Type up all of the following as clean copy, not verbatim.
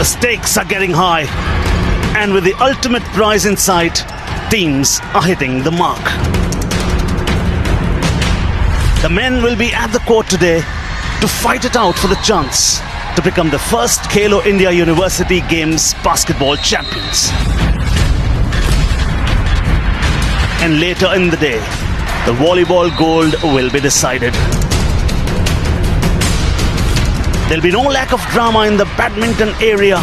The stakes are getting high, and with the ultimate prize in sight, teams are hitting the mark. The men will be at the court today to fight it out for the chance to become the first Khelo India University Games basketball champions. And later in the day, the volleyball gold will be decided. There'll be no lack of drama in the badminton area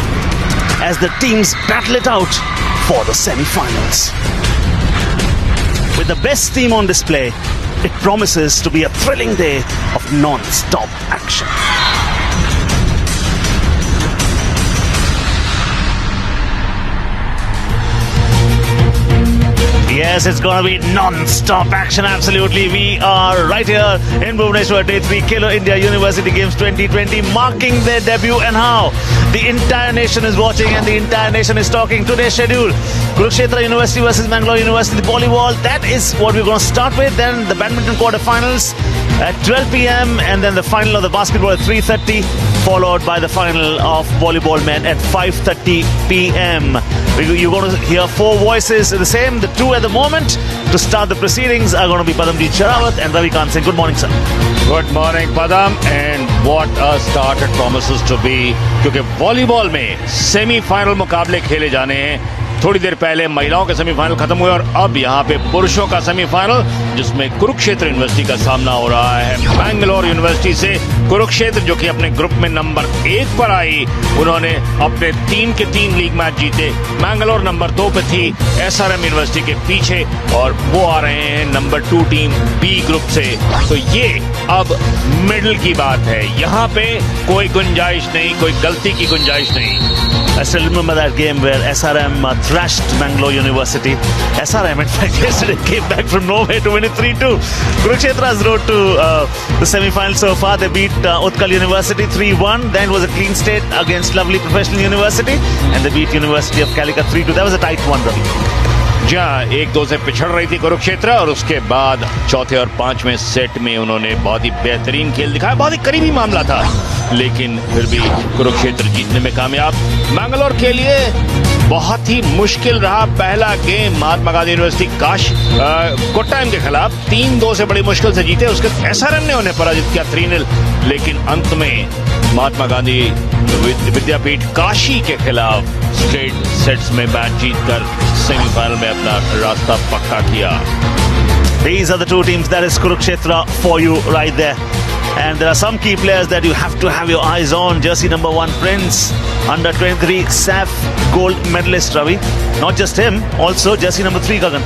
as the teams battle it out for the semi-finals. With the best team on display, it promises to be a thrilling day of non-stop action. Yes, it's going to be non-stop action, absolutely. We are right here in Bhubaneswar, Day 3, Khelo India University Games 2020, marking their debut. And how the entire nation is watching and the entire nation is talking. Today's schedule, Kurukshetra University versus Mangalore University, the volleyball. That is what we're going to start with. Then the badminton quarterfinals at 12 p.m. and then the final of the basketball at 3:30, followed by the final of volleyball men at 5:30 p.m. You're going to hear four voices, the same, the two at the moment. To start the proceedings are going to be Padamjeet Sherawat and Ravikant Singh. Good morning, sir. Good morning, Padam. And what a start it promises to be. क्योंकि volleyball में semifinal मुकाबले खेले जाने हैं. थोड़ी देर पहले महिलाओं के सेमीफाइनल खत्म हुए और अब यहाँ पे पुरुषों का सेमीफाइनल, जिसमें कुरुक्षेत्र यूनिवर्सिटी का सामना हो रहा है मैंगलोर यूनिवर्सिटी से. कुरुक्षेत्र जो कि अपने ग्रुप में नंबर 1 पर आई, उन्होंने अपने 3 के 3 लीग मैच जीते. मैंगलोर नंबर 2 पे थी SRM यूनिवर्सिटी के पीछे और वो आ रहे हैं नंबर 2 टीम B ग्रुप से. तो ये अब मिडिल की बात है. यहाँ पे कोई गुंजाइश नहीं, कोई गलती की गुंजाइश नहीं. I still remember that game where SRM thrashed Mangalore University. SRM, in fact, yesterday came back from nowhere to win it 3-2. Kurukshetra's road to the semi-final so far. They beat Utkal University 3-1. Then it was a clean state against Lovely Professional University. And they beat University of Calicut 3-2. That was a tight one, Ravi. जहाँ 1-2 से पिछड़ रही थी कुरुक्षेत्र और उसके बाद चौथे और 5वें सेट में उन्होंने बहुत ही बेहतरीन खेल दिखाया. बहुत ही करीबी मामला था, लेकिन फिर भी कुरुक्षेत्र जीतने में कामयाब. मैंगलोर के लिए बहुत ही मुश्किल रहा पहला गेम. महात्मा गांधी यूनिवर्सिटी कोट्टायम के खिलाफ 3-2 से बड़ी मुश्किल से जीते. उसके SRM ने उन्हें पराजित किया 3-0, लेकिन अंत में महात्मा गांधी विद्यापीठ काशी के खिलाफ स्ट्रेट सेट्स में मैच जीतकर सेमीफाइनल में अपना रास्ता पक्का किया. These are the two teams. That is Kurukshetra for you right there. And there are some key players that you have to have your eyes on. Jersey number 1 Prince, under 23 SAF gold medalist Ravi. Not just him, also jersey number 3 Gagan.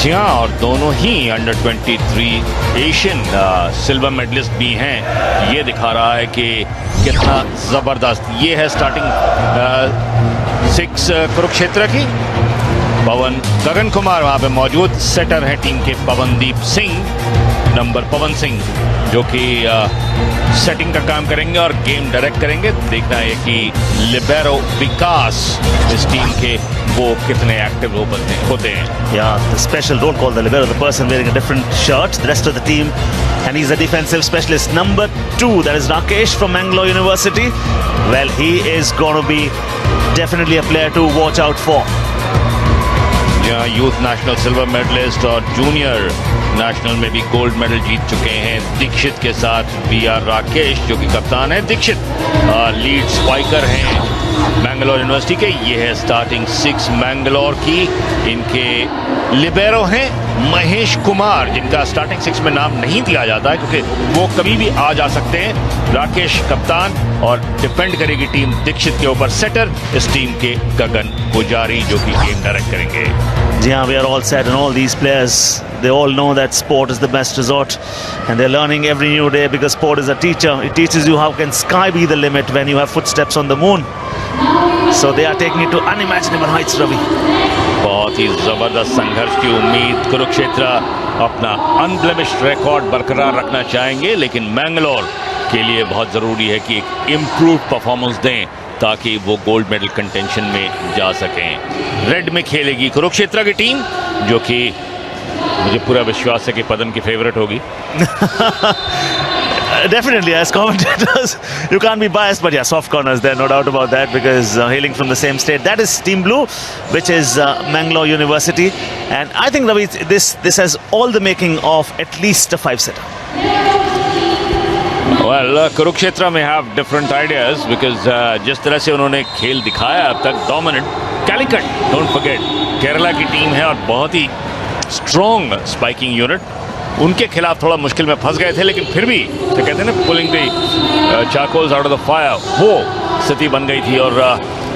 जी हाँ, और दोनों ही under 23 Asian silver medallist भी हैं. ये दिखा रहा है कि कितना जबरदस्त ये है स्टार्टिंग 6 कुरुक्षेत्र की. गगन कुमार वहाँ पे मौजूद. सेटर है टीम के पवनदीप सिंह, जो कि सेटिंग का काम करेंगे और गेम डायरेक्ट करेंगे. देखना है कि लिबेरो विकास इस टीम के वो कितने एक्टिव होते हैं. Yeah, the special role called the libero, the person wearing a different shirt, the rest of the team, and he's a defensive specialist. Number 2, that is Rakesh from Mangalore University. Well, he is going to be definitely a player to watch out for. Youth national silver medalist और junior national में भी gold medal जीत चुके हैं. दीक्षित के साथ VR Rakesh जो कि कप्तान है. दीक्षित लीड स्पाइकर हैं मैंगलोर यूनिवर्सिटी के. ये है स्टार्टिंग 6 मैंगलोर की. इनके लिबेरो हैं महेश कुमार, जिनका स्टार्टिंग 6 में नाम नहीं दिया जाता है क्योंकि वो कभी भी आ जा सकते हैं. राकेश कप्तान और डिपेंड करेगी टीम दीक्षित के ऊपर. सेटर इस टीम के गगन पुजारी जो कि गेम डायरेक्ट करेंगे. Yeah, we are all set, and all these players, they all know that sport is the best resort, and they're learning every new day because sport is a teacher. It teaches you how can sky be the limit when you have footsteps on the moon. So they are taking it to unimaginable heights, Ravi. बहुत ही जबरदस्त संघर्ष की उम्मीद. कुरुक्षेत्र अपना unblemished record बरकरार रखना चाहेंगे, लेकिन मैंगलोर के लिए बहुत जरूरी है कि एक इम्प्रूव परफॉर्मेंस दें ताकि वो गोल्ड मेडल कंटेंशन में जा सकें. रेड में खेलेगी कुरुक्षेत्र की टीम, जो कि मुझे पूरा विश्वास है कि पदम की फेवरेट होगी. Definitely, as commentators, you can't be biased, but yeah, soft corners there, no doubt about that, because hailing from the same state. That is Team Blue, which is Mangalore University, and I think, Ravi, this has all the making of at least a 5-setter. Well, Kurukshetra may have different ideas because जिस तरह से उन्होंने खेल दिखाया अब तक dominant. Calicut, don't forget, Kerala की team है और बहुत ही स्ट्रॉन्ग स्पाइकिंग यूनिट. उनके खिलाफ थोड़ा मुश्किल में फंस गए थे, लेकिन फिर भी जो कहते हैं ना, pulling the charcoals out of the fire, वो स्थिति बन गई थी. और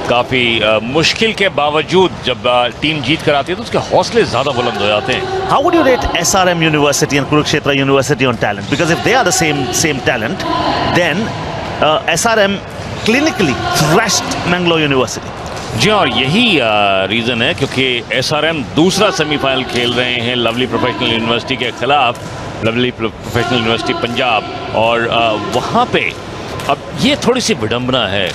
काफी मुश्किल के बावजूद जब टीम जीत कर आती है तो उसके हौसले ज्यादा बुलंद हो जाते हैं. How would you rate SRM University and Kurukshetra University on talent? Because if they are the same talent, then SRM clinically thrashed Mangalore University. जी, और यही रीज़न है क्योंकि SRM दूसरा सेमीफाइनल खेल रहे हैं लवली प्रोफेशनल यूनिवर्सिटी के खिलाफ, लवली प्रोफेशनल यूनिवर्सिटी पंजाब. और वहाँ पे अब ये थोड़ी सी विडंबना है.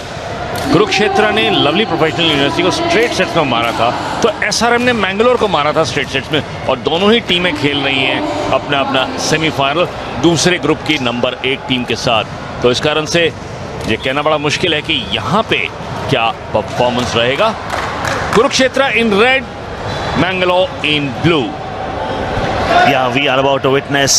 कुरुक्षेत्र ने लवली प्रोफेशनल यूनिवर्सिटी को स्ट्रेट सेट्स में मारा था, तो SRM ने मैंगलोर को मारा था स्ट्रेट सेट्स में. और दोनों ही टीमें खेल रही हैं अपना अपना सेमीफाइनल दूसरे ग्रुप की नंबर 1 टीम के साथ. तो इस कारण से ये कहना बड़ा मुश्किल है कि यहाँ पे क्या परफॉर्मेंस रहेगा. Kurukshetra in red, Mangalore in blue. Yeah, we are about to witness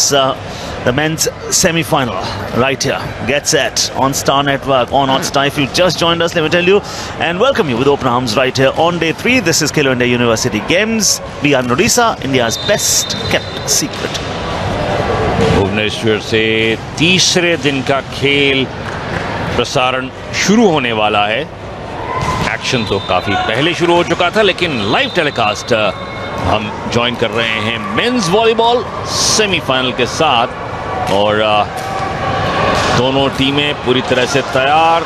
the men's semi-final right here. Get set on Star Network, on Hotstar. If you just joined us, let me tell you and welcome you with open arms right here on day 3. This is Khelo India University Games. We are in Odisha, India's best kept secret. Bhubaneswar से तीसरे दिन का खेल प्रसारण शुरू होने वाला है. एक्शन तो काफी पहले शुरू हो चुका था, लेकिन लाइव टेलीकास्ट हम ज्वाइन कर रहे हैं मेंस वॉलीबॉल सेमीफाइनल के साथ. और दोनों टीमें पूरी तरह से तैयार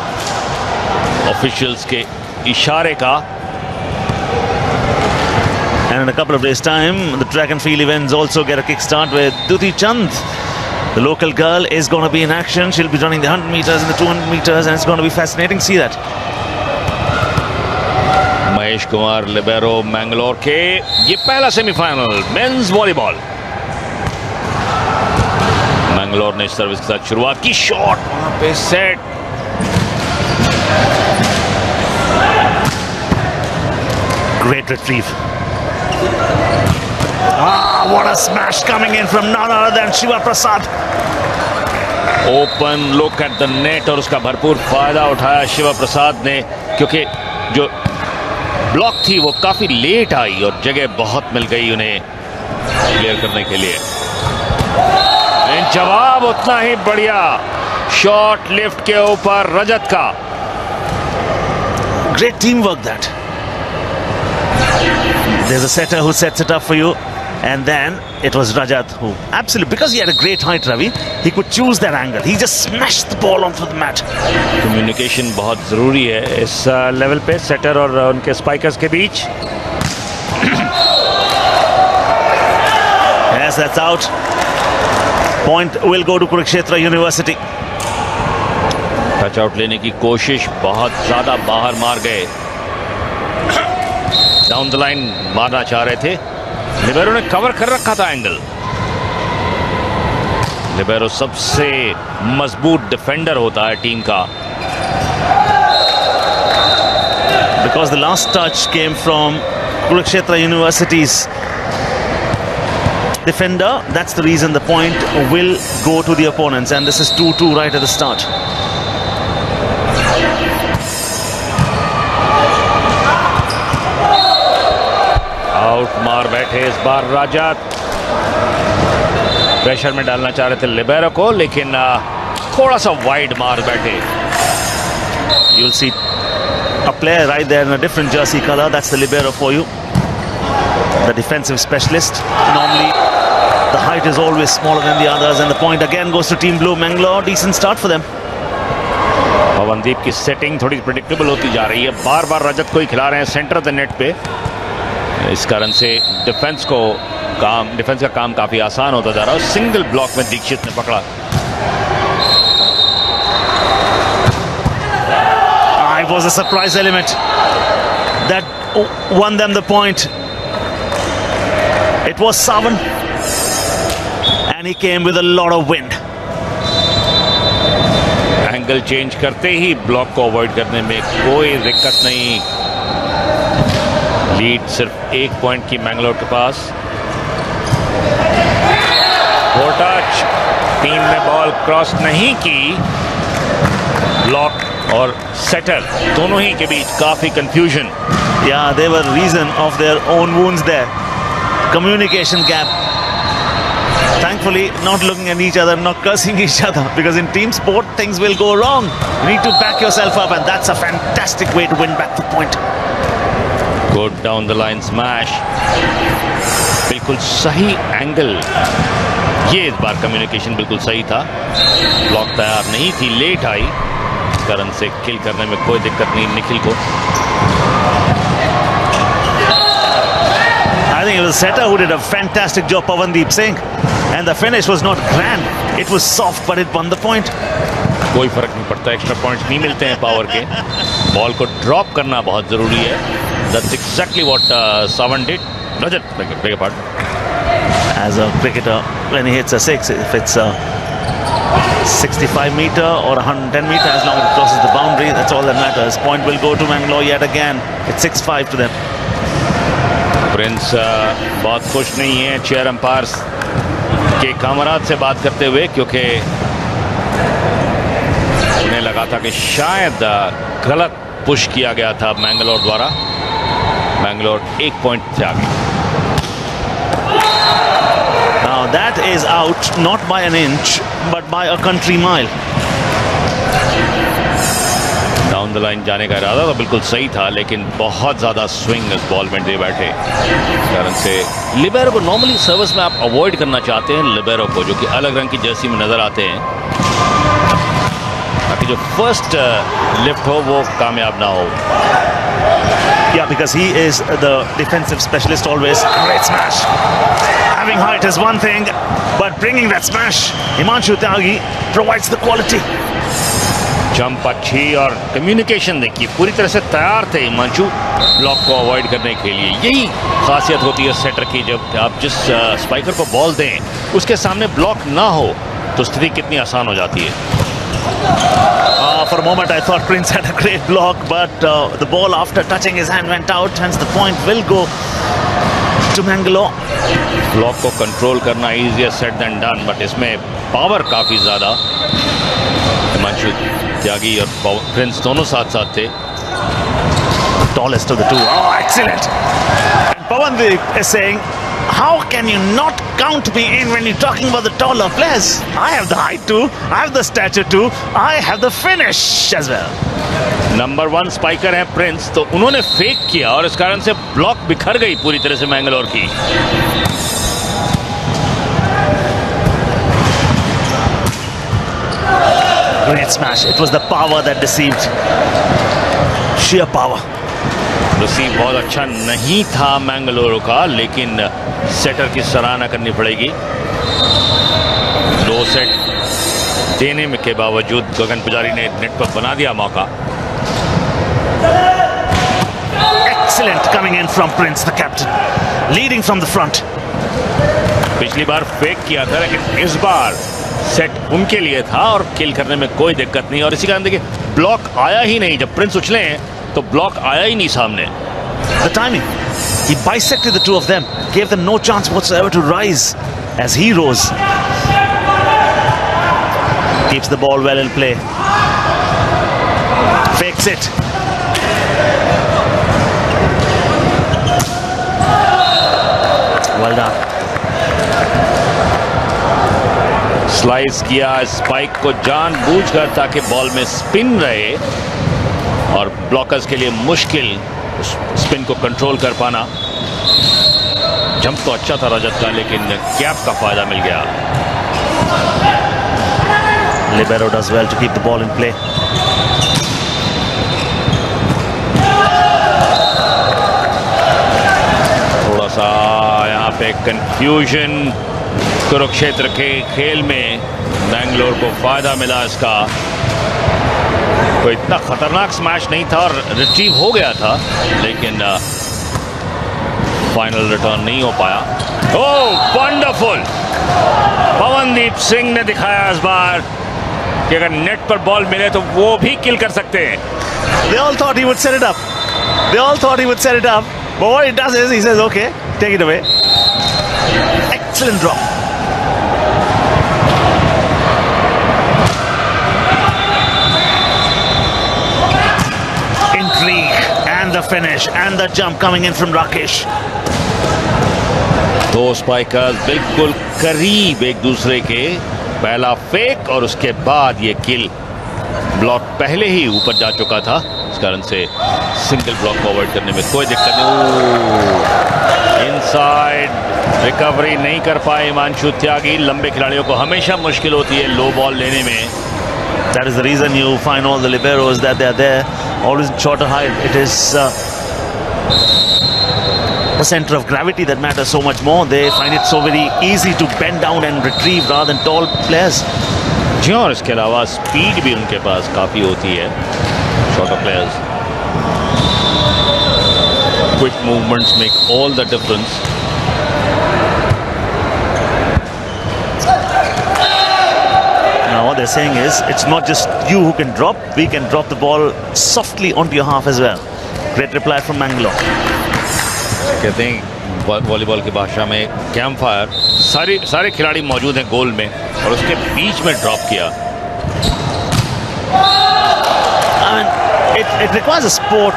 ऑफिशियल्स के इशारे का. And in a couple of days' time, the track and field events also get a kickstart with Duti Chand. The local girl is going to be in action. She'll be running the 100 meters and the 200 meters, and it's going to be fascinating. See that. Mahesh Kumar libero Mangalore के. ये पहला semifinal mains volleyball. Mangalore ने service के साथ शुरुआत की. Shot वहां पे set. Great retrieve. What a smash coming in from none other than Shiva Prasad. Open look at the net और उसका भरपूर फायदा उठाया शिवा प्रसाद ने, क्योंकि जो ब्लॉक थी वो काफी लेट आई और जगह बहुत मिल गई उन्हें क्लियर करने के लिए. जवाब उतना ही बढ़िया. शॉट लिफ्ट के ऊपर रजत का. Great teamwork that. There's a setter who sets it up for you. And then it was Rajat who absolutely, because he had a great height, Ravi, he could choose that angle. He just smashed the ball onto the mat. Communication बहुत जरूरी है इस level पे shutter और उनके Spikers के बीच. Yes, that's out. Point will go to Kurukshetra University. Touch out लेने की कोशिश, बहुत ज्यादा बाहर मार गए. डाउन द लाइन मारना चाह रहे थे. लिबेरो ने कवर कर रखा था एंगल. लिबेरो सबसे मजबूत डिफेंडर होता है टीम का. Because the last touch came from Kurukshetra University's defender, that's the reason the point will go to the opponents, and this is 2-2 right at the start. Out मार बैठे इस बार राजत. Pressure में डालना चाह रहे थे लिबेरो को, लेकिन थोड़ा सा वाइड मार बैठे. You'll see a player right there in a different jersey color. That's the libero for you, the defensive specialist. Normally the height is always smaller than the others, and the point again goes to Team Blue. Mangalore, decent start for them. Pawandeep की setting थोड़ी predictable होती जा रही है. बार बार रजत को ही खिला रहे हैं सेंटर द नेट पे. इस कारण से डिफेंस का काम काफी आसान होता जा रहा है. सिंगल ब्लॉक में दीक्षित ने पकड़ा. It was a surprise element that won them the point. It was Savan, and he came with a lot of wind. Angle change करते ही ब्लॉक को अवॉइड करने में कोई दिक्कत नहीं। लीड सिर्फ 1 पॉइंट की मैंगलोर के पास। टच, टीम ने बॉल क्रॉस नहीं की। ब्लॉक और सेटर दोनों ही के बीच काफी confusion. Yeah, they were reason of their own wounds there. Communication gap. Thankfully, not looking at each other, not cursing each other, because in team sport things will go wrong. You need to back yourself up, and that's a fantastic way to win back the point. Good down the line smash. बिल्कुल सही angle. ये इस बार communication बिल्कुल सही था। Block तैयार नहीं थी, लेट आई, इस कारण से किल करने में कोई दिक्कत नहीं निखिल को। I think it was Setter who did a fantastic job, Pawandeep Singh, and the finish was not grand. It was soft, but it won the point. कोई फर्क नहीं पड़ता, एक्स्ट्रा पॉइंट्स नहीं मिलते हैं पावर के। बॉल को ड्रॉप करना बहुत जरूरी है। That's exactly what Sawan did. Rajat, beg your pardon. As a cricketer, when he hits a six, if it's a 65 meter or 110 meter, as long as it crosses the boundary, that's all that matters. Point will go to Mangalore yet again. It's 6-5 to them. Prince बहुत खुश नहीं है chair umpires के कामराद से बात करते हुए, क्योंकि उन्हें लगा था कि शायद गलत पुश किया गया था मैंगलोर द्वारा। मैंगलोर 1 पॉइंट से आगे। Now that is out, not by an inch, but by a country mile. Down the line जाने का इरादा तो बिल्कुल सही था, लेकिन बहुत ज्यादा स्विंग इस बॉल में दे बैठे, कारण से लिबेरो को नॉर्मली सर्विस में आप अवॉइड करना चाहते हैं, लिबेरो को जो कि अलग रंग की जर्सी में नजर आते हैं, ताकि जो फर्स्ट लिफ्ट हो वो कामयाब ना हो। Yeah, because he is the defensive specialist always. Great smash. Having height is one thing, but bringing that smash, Himanshu Tyagi provides the quality. Jump अच्छी और कम्युनिकेशन देखिए, पूरी तरह से तैयार थे हिमांशु ब्लॉक को अवॉइड करने के लिए। यही खासियत होती है सेटर की, जब आप जिस स्पाइकर को बॉल दें उसके सामने ब्लॉक ना हो तो स्थिति कितनी आसान हो जाती है। For a moment I thought Prince had a great block, but the ball after touching his hand went out, hence the point will go to Mangalore. Block को कंट्रोल करना easier said than done, but इसमें power काफी ज्यादा। हिमांशु त्यागी और Prince दोनों साथ साथ थे। Tallest of the two. Oh, excellent. And Pawandeep is saying, how can you not count me in when you're talking about the taller players? I have the height too, I have the stature too, I have the finish as well. Number 1 spiker है Prince, तो उन्होंने fake किया और इस कारण से block बिखर गई पूरी तरह से मैंगलोर की। Great smash. It was the power that deceived. Sheer power. Receive बहुत अच्छा नहीं था मैंगलोर का, लेकिन सेटर की सराहना करनी पड़ेगी। दो सेट देने में के बावजूद गगन पुजारी ने नेट पर बना दिया मौका। Excellent coming in from Prince, the captain, leading from the front. पिछली बार फेक किया था, लेकिन इस बार सेट उनके लिए था और किल करने में कोई दिक्कत नहीं। और इसी कारण देखिए ब्लॉक आया ही नहीं, जब प्रिंस उछले हैं तो ब्लॉक आया ही नहीं सामने। The timing, he bisected the two of them, gave them no chance whatsoever to rise as he rose. Keeps the ball well in play, fakes it. Well done. Slice किया spike को जानबूझकर ताकि ball में spin रहे और blockers के लिए मुश्किल स्पिन को कंट्रोल कर पाना। जंप तो अच्छा था रजत का, लेकिन गैप का फायदा मिल गया। Libero does well to keep the ball in play. थोड़ा सा यहाँ पे कंफ्यूजन कुरुक्षेत्र के खेल में बैंगलोर को फायदा मिला इसका। कोई इतना खतरनाक स्मैश नहीं था और रिट्रीव हो गया था, लेकिन फाइनल रिटर्न नहीं हो पाया। ओह वंडरफुल! पवनदीप सिंह ने दिखाया इस बार कि अगर नेट पर बॉल मिले तो वो भी किल कर सकते हैं. They all thought he would set it up. But what he does is he says, okay, take it away. Excellent drop. Intrigue and the finish and the jump coming in from Rakesh. दो Spikers बिल्कुल करीब एक दूसरे के. पहला fake और उसके बाद ये किल. ब्लॉक पहले ही ऊपर जा चुका था, इस कारण से सिंगल ब्लॉक को अवॉइड करने में कोई दिक्कत नहीं. इनसाइड रिकवरी नहीं कर पाए हिमांशु त्यागी. लंबे खिलाड़ियों को हमेशा मुश्किल होती है लो बॉल लेने में. That is the reason you find all the liberos that they are there, always in shorter height. It is the center of gravity that matters so much more. They find it so very easy to bend down and retrieve rather than tall players. जी, और इसके अलावा speed भी उनके पास काफ़ी होती है. Shorter players. Quick movements make all the difference. Now what they're saying is, it's not just you who can drop, we can drop the ball softly onto your half as well. Great reply from Mangalore. कहते हैं volleyball की भाषा में camp fire. सारे खिलाड़ी मौजूद हैं गोल में और उसके बीच में ड्रॉप किया. I mean, it requires a sport.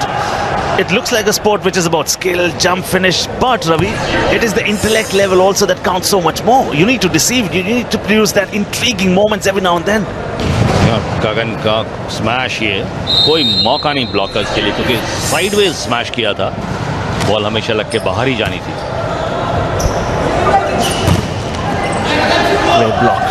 It looks like a sport which is about skill, jump, finish. But Ravi, it is the intellect level also that counts so much more. You need to deceive. You need to produce that intriguing moments every now and then. गगन का smash, ये कोई मौका नहीं blockers के लिए, क्योंकि sideways smash किया था. बॉल हमेशा लग के बाहर ही जानी थी. Great block.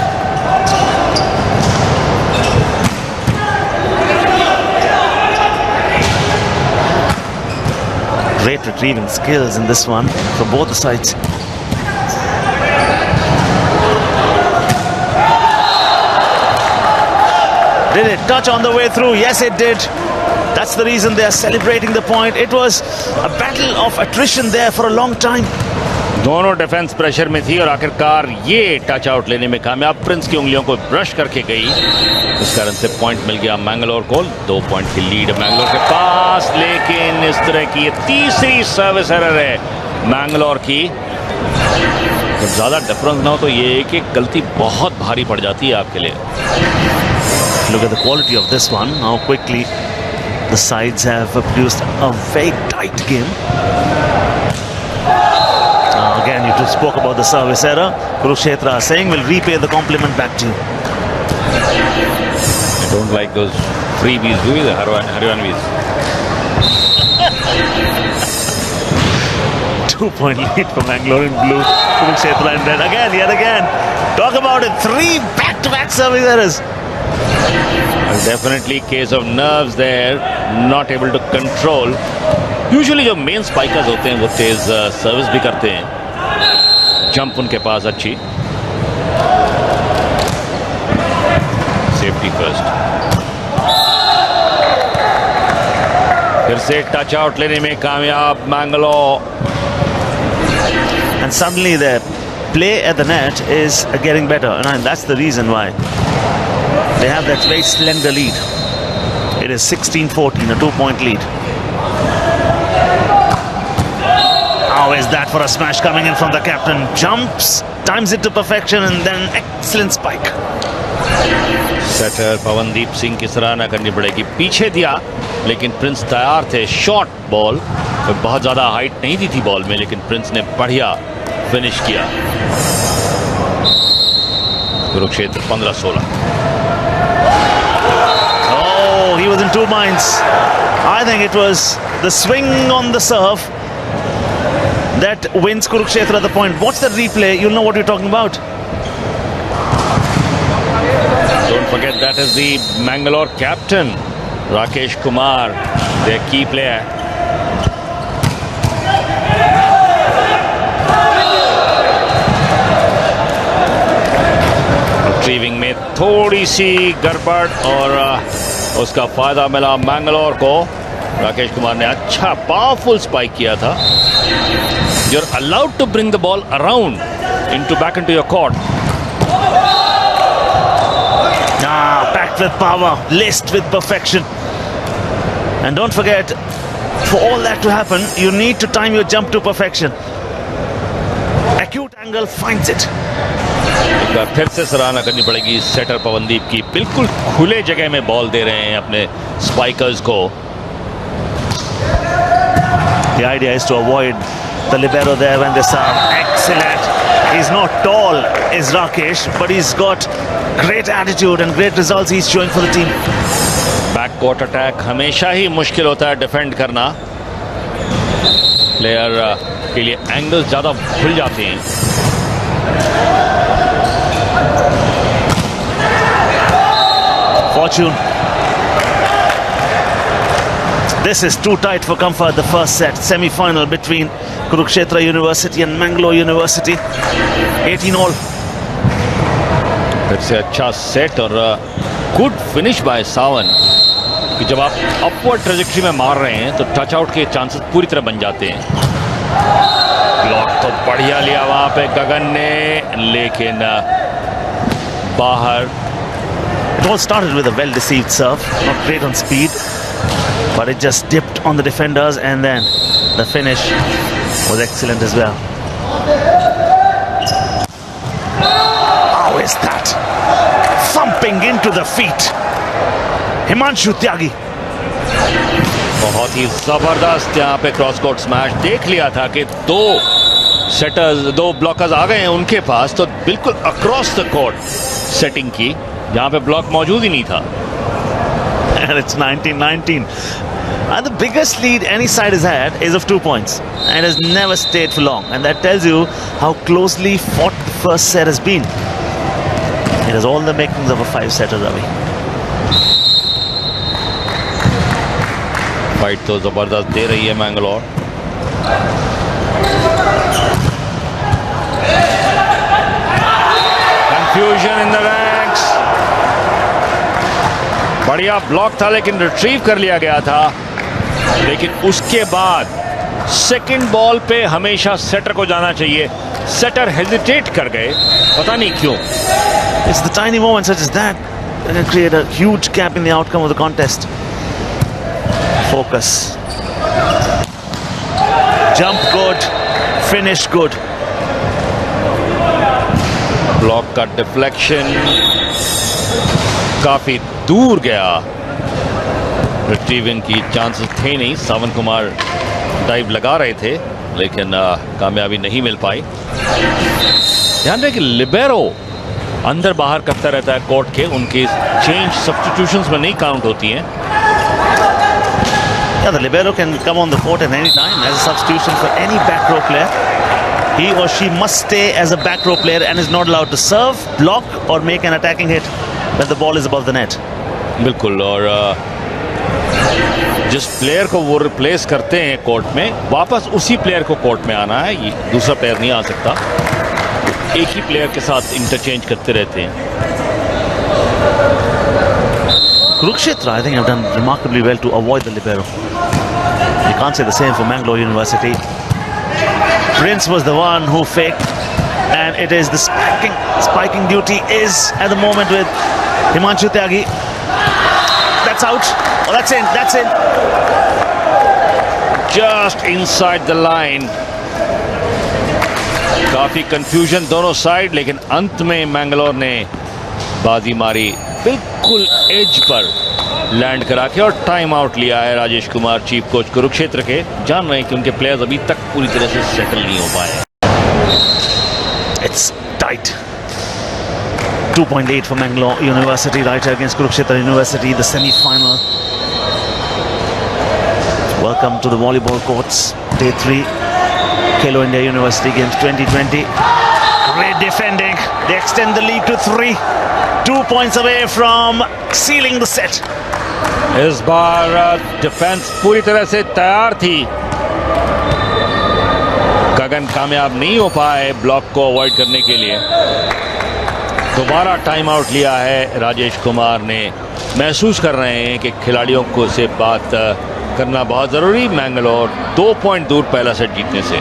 Great retrieving skills in this one from both the sides. Did it touch on the way through? Yes, it did. That's the reason they are celebrating the point. It was a battle of attrition there for a long time. दोनों defence pressure में थी और आखिरकार ये touch out लेने में कामयाब. Prince की उंगलियों को ब्रश करके गई, इस कारण से पॉइंट मिल गया मैंगलोर को. 2 पॉइंट की लीड मैंगलोर के पास. लेकिन इस तरह की तीसरी सर्विस एरर है मैंगलोर की. जब ज्यादा डिफरेंस ना हो तो ये एक एक गलती बहुत भारी पड़ जाती है आपके लिए. Look at the quality of this one. How quickly the sides have produced a very tight game. Again, you two spoke about the service error. Kurukshetra saying we'll repay the compliment back to you. I don't like those freebies, do you? The Haryanvis. 2-point lead for Mangalore in blue. Kurukshetra in red. Yet again. Talk about it. 3 back-to-back service errors. Definitely case of nerves there, not able to control. Usually जो main Spikers होते हैं वो तेज service भी करते हैं. Jump उनके पास अच्छी. Safety first. फिर से टच आउट लेने में कामयाब Mangalore. And suddenly their play at the net is getting better, and that's the reason why they have that very slender lead. It is 16-14, a 2-point lead. How is that for a smash coming in from the captain? Jumps, times it to perfection, and then excellent spike. Setter Pavandeep Singh की सराहना करनी पड़ेगी. पीछे दिया लेकिन Prince तैयार थे. Short ball, बहुत ज्यादा हाइट नहीं दी थी बॉल में, लेकिन प्रिंस ने बढ़िया फिनिश किया. Kurukshetra 15-16. Oh, he was in 2 minds. I think it was the swing on the serve that wins Kurukshetra the point. Watch the replay, you'll know what we're talking about. Don't forget that is the Mangalore captain, Rakesh Kumar, their key player. Retrieving में थोड़ी सी गड़बड़ और उसका फायदा मिला मैंगलोर को. राकेश कुमार ने अच्छा पावरफुल स्पाइक किया था. You're allowed to bring the ball around back into your court. Back packed with power, laced with perfection. And don't forget, for all that to happen, you need to time your jump to perfection. Acute angle finds it. एक बार फिर से सराहना करनी पड़ेगी shutter Pawandeep की, बिल्कुल खुले जगह में बॉल दे रहे हैं अपने स्पाइकर्स को. The idea is to avoid the libero there when they serve. Excellent. He's not tall, is Rakesh, but he's got great attitude and great results he's showing for the team. Back court attack हमेशा ही मुश्किल होता है defend करना. Player के लिए angles ज्यादा खुल जाते हैं. Fortune. This is too tight for comfort. The first set, semi-final between Kurukshetra University and Mangalore University. 18 all. फिर से अच्छा सेट और गुड फिनिश बाय सावन. कि जब आप अपवर्ड ट्रेजेक्टरी में मार रहे हैं तो टच आउट के चांसेस पूरी तरह बन जाते हैं. ब्लॉक तो बढ़िया लिया वहां पे गगन ने, लेकिन बाहर. It all started with a well-deceived serve, not great on speed, but it just dipped on the defenders, and then the finish was excellent as well. How is that? Thumping into the feet. Himanshu Tyagi. बहुत ही जबरदस्त यहाँ पे cross court smash. देख लिया था कि दो सेटर्स, दो ब्लॉकर्स आ गए हैं उनके पास, तो बिल्कुल अक्रॉस द कोर्ट सेटिंग की, जहां पे ब्लॉक मौजूद ही नहीं था. And it's 19-19. And the biggest lead any side has had is of 2 points, and has never stayed for long. And that tells you how closely fought the first set has been. It has all the makings of a 5-setter, Ravi. Fight तो जबरदस्त दे रही है Mangalore. Confusion in the ranks. बढ़िया block था लेकिन retrieve कर लिया गया था. लेकिन उसके बाद सेकंड बॉल पे हमेशा सेटर को जाना चाहिए. सेटर हेजिटेट कर गए, पता नहीं क्यों. It's the tiny moments such as that can create a huge gap in the outcome of the contest. Focus. Jump good, finish good. Block का डिफ्लेक्शन काफी दूर गया. रिट्रीविंग की चांसेस थे नहीं. सावन कुमार डाइव लगा रहे थे लेकिन कामयाबी नहीं मिल पाई. ध्यान रहे कि लिबेरो अंदर बाहर करता रहता है कोर्ट के. उनकी चेंज सब्स्टिट्यूशंस में नहीं काउंट होती हैं. Yeah, the libero can come on the court at any time as a substitution for any back row player. He or she must stay as a back row player and is not allowed to serve, block or make an attacking hit when the ball is above the net. बिल्कुल. और जिस player को वो replace करते हैं court में, वापस उसी प्लेयर को कोर्ट में आना है. ये दूसरा प्लेयर नहीं आ सकता. एक ही प्लेयर के साथ इंटरचेंज करते रहते हैं. Kurukshetra, I think, have done remarkably well to avoid the libero. You can't say the same for Mangalore University. Prince was the one who faked, and it is the spiking duty is at the moment with Himanshu Tyagi. That's out. Oh, that's in. That's in. Just inside the line. काफी confusion दोनों side, लेकिन अंत में मैंगलोर ने बाजी मारी बिल्कुल as per land करा के, और टाइम आउट लिया है राजेश कुमार, चीफ कोच कुरुक्षेत्र के. जान रहे हैं कि उनके प्लेयर्स अभी तक पूरी तरह से सेटल नहीं हो पाए. It's tight. 2.8 for Mangalore University right against Kurukshetra University, the semi-final. Welcome to the volleyball courts, day 3, Khelo India University Games 2020. Great defending. They extend the lead to 3. 2 points away from sealing the set. इस बार defence पूरी तरह से तैयार थी. गगन कामयाब नहीं हो पाए ब्लॉक को अवॉइड करने के लिए. दोबारा टाइम आउट लिया है राजेश कुमार ने. महसूस कर रहे हैं कि खिलाड़ियों को से बात करना बहुत ज़रूरी. मैंगलोर 2 पॉइंट दूर पहला सेट जीतने से.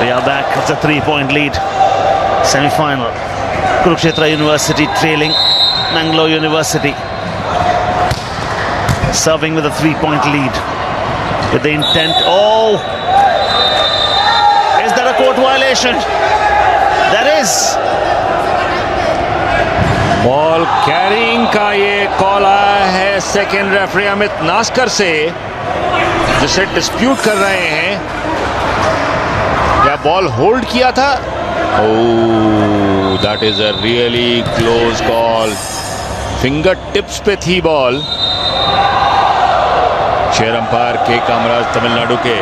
We are back. It's a 3-point lead. Semi-final. Kurukshetra University trailing Mangalore University. Serving with a 3-point lead. With the intent. Oh! Is that a court violation? That is. Ball carrying का ये call आया है second referee Amit Naskar से, जिसे dispute कर रहे हैं. क्या बॉल होल्ड किया था? Oh, that is a really close call. Finger tips पे थी बॉल. चेयर अंपायर के कामराज तमिलनाडु के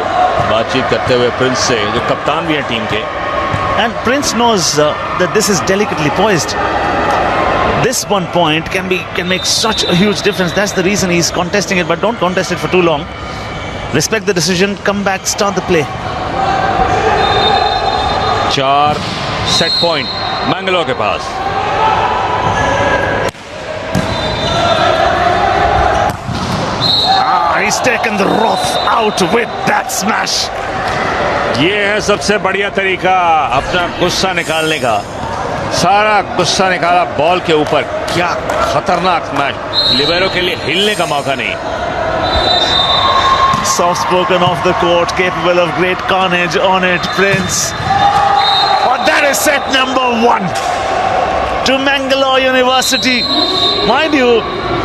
बातचीत करते हुए प्रिंस से, जो कप्तान भी हैं टीम के. And Prince knows that this is delicately poised. This 1 point can make such a huge difference. That's the reason he's contesting it. But don't contest it for too long. Respect the decision. Come back. Start the play. 4 set point Mangalore के पास. He's taken the wrath out with that smash. ये है सबसे बढ़िया तरीका अपना गुस्सा निकालने का. सारा गुस्सा निकाला बॉल के ऊपर. क्या खतरनाक स्मैश. लिबेरो के लिए हिलने का मौका नहीं. Soft spoken off the court, capable of great carnage on it, Prince. But that is set number 1 to Mangalore University. Mind you,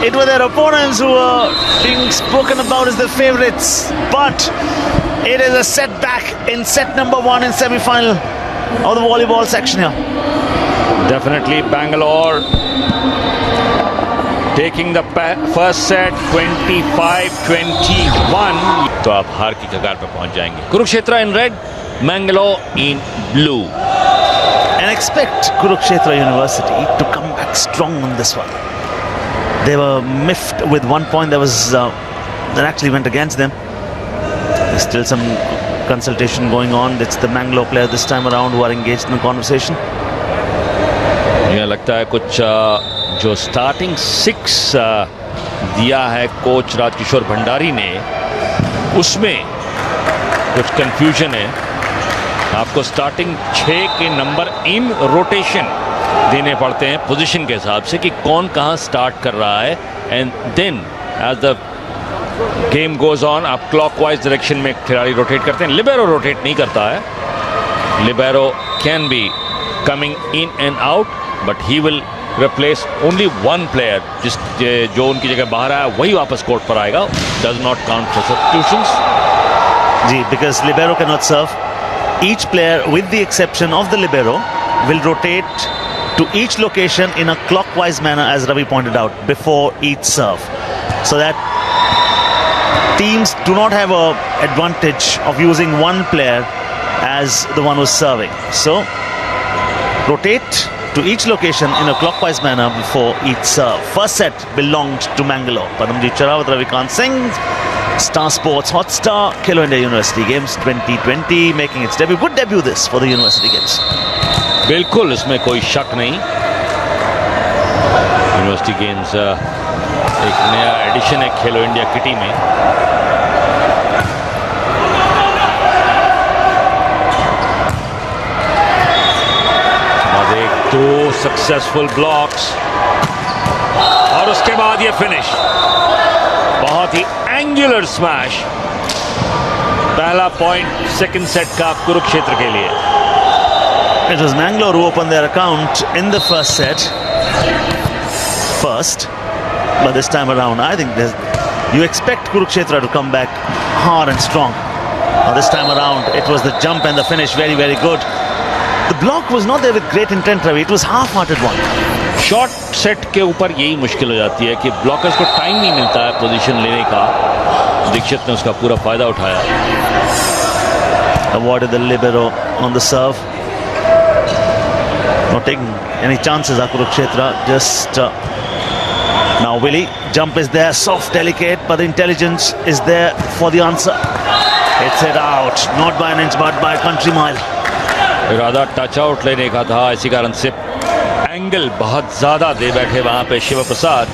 it were their opponents who were being spoken about as the favourites. But it is a setback in set number 1 in semi-final of the volleyball section here. Definitely Bangalore taking the first set 25-21. तो आप हार की कगार पर पहुंच जाएंगे. Kurukshetra in red, Mangalore in blue. And expect Kurukshetra University to come back strong on this one. They were miffed with 1 point that actually went against them. There's still some consultation going on. It's the Mangalore player this time around who are engaged in the conversation. मुझे लगता है कुछ जो starting 6 दिया है coach Rajkishore Bhandari ने, उसमें कुछ कंफ्यूजन है. आपको स्टार्टिंग 6 के नंबर इन रोटेशन देने पड़ते हैं पोजीशन के हिसाब से कि कौन कहां स्टार्ट कर रहा है. And then as the game goes on आप क्लॉकवाइज डायरेक्शन में खिलाड़ी रोटेट करते हैं. लिबेरो रोटेट नहीं करता है. Libero can be coming in and out, but he will replace only 1 player. जो उनकी जगह बाहर आया वही वापस कोर्ट पर आएगा. Does not count for substitutions. जी, because libero cannot serve. Each player, with the exception of the libero, will rotate to each location in a clockwise manner, as Ravi pointed out, before each serve, so that teams do not have an advantage of using 1 player as the one who's serving. So rotate to each location in a clockwise manner before each serve. First set belonged to Mangalore. Padamjit Charawat, Ravikant Singh, Star Sports Hotstar, Khelo India University Games 2020 making its debut. Good debut this for the University Games. बिल्कुल, इसमें कोई शक नहीं. University games एक नया addition है खेलो India kitty में. एक 2 सक्सेसफुल ब्लॉक्स और उसके बाद ये फिनिश. बहुत ही एंगुलर स्मैश. पहला पॉइंट सेकंड सेट का कुरुक्षेत्र के लिए. It was Mangalore who opened their account in the first set first, but this time around I think you expect Kurukshetra to come back hard and strong. This time around it was the jump and the finish very, very good. The block was not there with great intent, Ravi. It was half-hearted one. Short set के ऊपर यही मुश्किल हो जाती है कि blockers को time नहीं मिलता है पोजीशन लेने का. दीक्षित ने उसका पूरा फायदा उठाया. Avoided the libero on the serve. Not taking any chances, Kurukshetra. Just now, Willie. Jump is there, soft, delicate, but the intelligence is there for the answer. It's it out, not by an inch, but by a country mile. इरादा touch out लेने का था, इसी कारण से angle बहुत ज्यादा दे बैठे वहां पे शिव प्रसाद।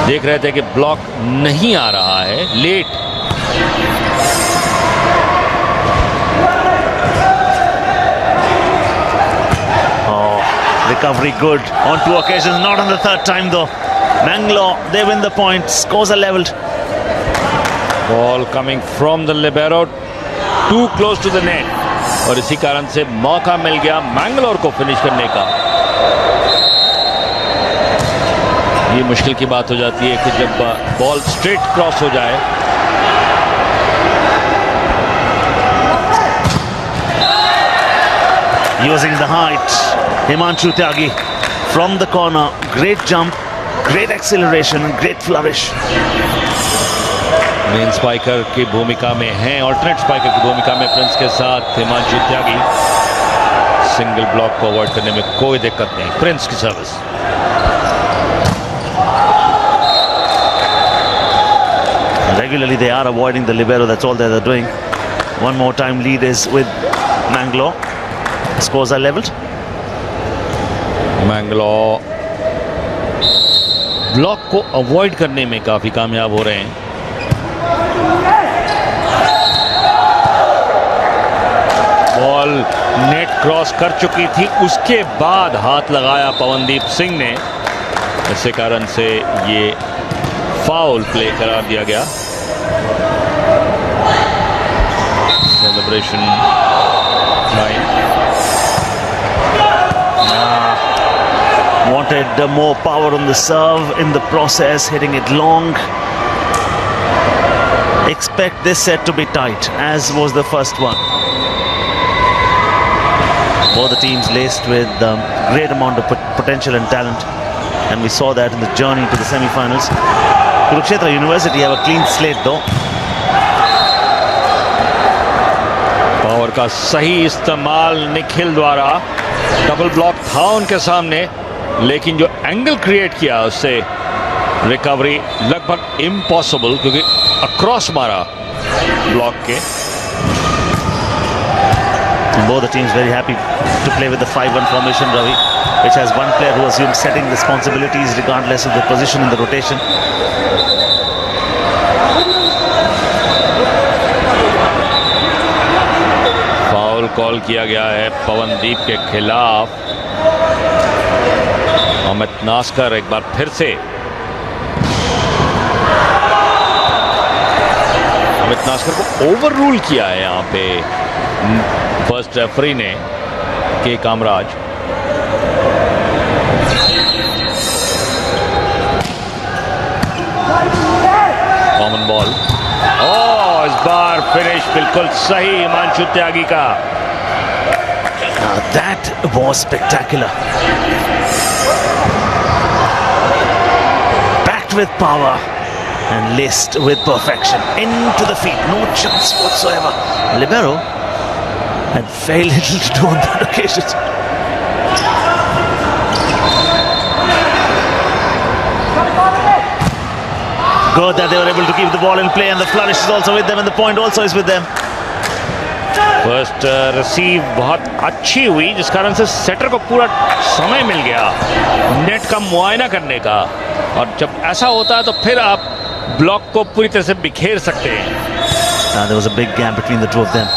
देख रहे थे कि ब्लॉक नहीं आ रहा है, late. Recovery good on two occasions, not on the third time though. Mangalore, they win the point, scores are leveled. Ball coming from the libero, too close to the net, और इसी कारण से मौका मिल गया मैंगलोर को फिनिश करने का। ये मुश्किल की बात हो जाती है कि जब बॉल स्ट्रेट क्रॉस हो जाए। Using the height, Himanshu Tyagi from the corner, great jump, great acceleration and great flourish. Main spiker की भूमिका में हैं, ऑल्टरनेट स्पाइकर की भूमिका में प्रिंस के साथ हिमांशु त्यागी। सिंगल ब्लॉक को अवॉइड करने में कोई दिक्कत नहीं, प्रिंस की service. Regularly they are avoiding the libero, that's all they're doing. One more time lead is with Mangalore. Scores are leveled. Mangalore block को अवॉइड करने में काफी कामयाब हो रहे हैं। बॉल नेट क्रॉस कर चुकी थी, उसके बाद हाथ लगाया पवनदीप सिंह ने, इसी कारण से ये फाउल प्ले करार दिया गया। Celebration line wanted more power on the serve in the process, hitting it long. Expect this set to be tight, as was the first one. Both the teams laced with great amount of potential and talent, and we saw that in the journey to the semi-finals. Kurukshetra University have a clean slate though. Power का सही इस्तेमाल निखिल द्वारा, double block था उनके सामने, लेकिन जो angle create किया उससे रिकवरी लगभग इम्पॉसिबल, क्योंकि अक्रॉस मारा ब्लॉक के। Both the teams very happy to play with the 5-1 formation, Ravi, which has one player who assumes setting responsibilities regardless of the position in the rotation. Foul call किया गया है पवनदीप के खिलाफ। अमित नास्कर एक बार फिर से, अमित नास्कर को ओवर रूल किया है यहाँ पे फर्स्ट रेफरी ने, के कामराज। कॉमन बॉल, इस बार फिनिश बिल्कुल सही हिमांशु त्यागी का। That was spectacular. Backed with power and laced with perfection into the feet, no chance whatsoever. Libero had very little to do on that occasion. Good that they were able to keep the ball in play, and the flourish is also with them, and the point also is with them. First receive बहुत अच्छी हुई, जिस कारण से shutter को पूरा समय मिल गया नेट का मुआयना करने का, और जब ऐसा होता है तो फिर आप ब्लॉक को पूरी तरह से बिखेर सकते हैं। There was a big gap between the two of them.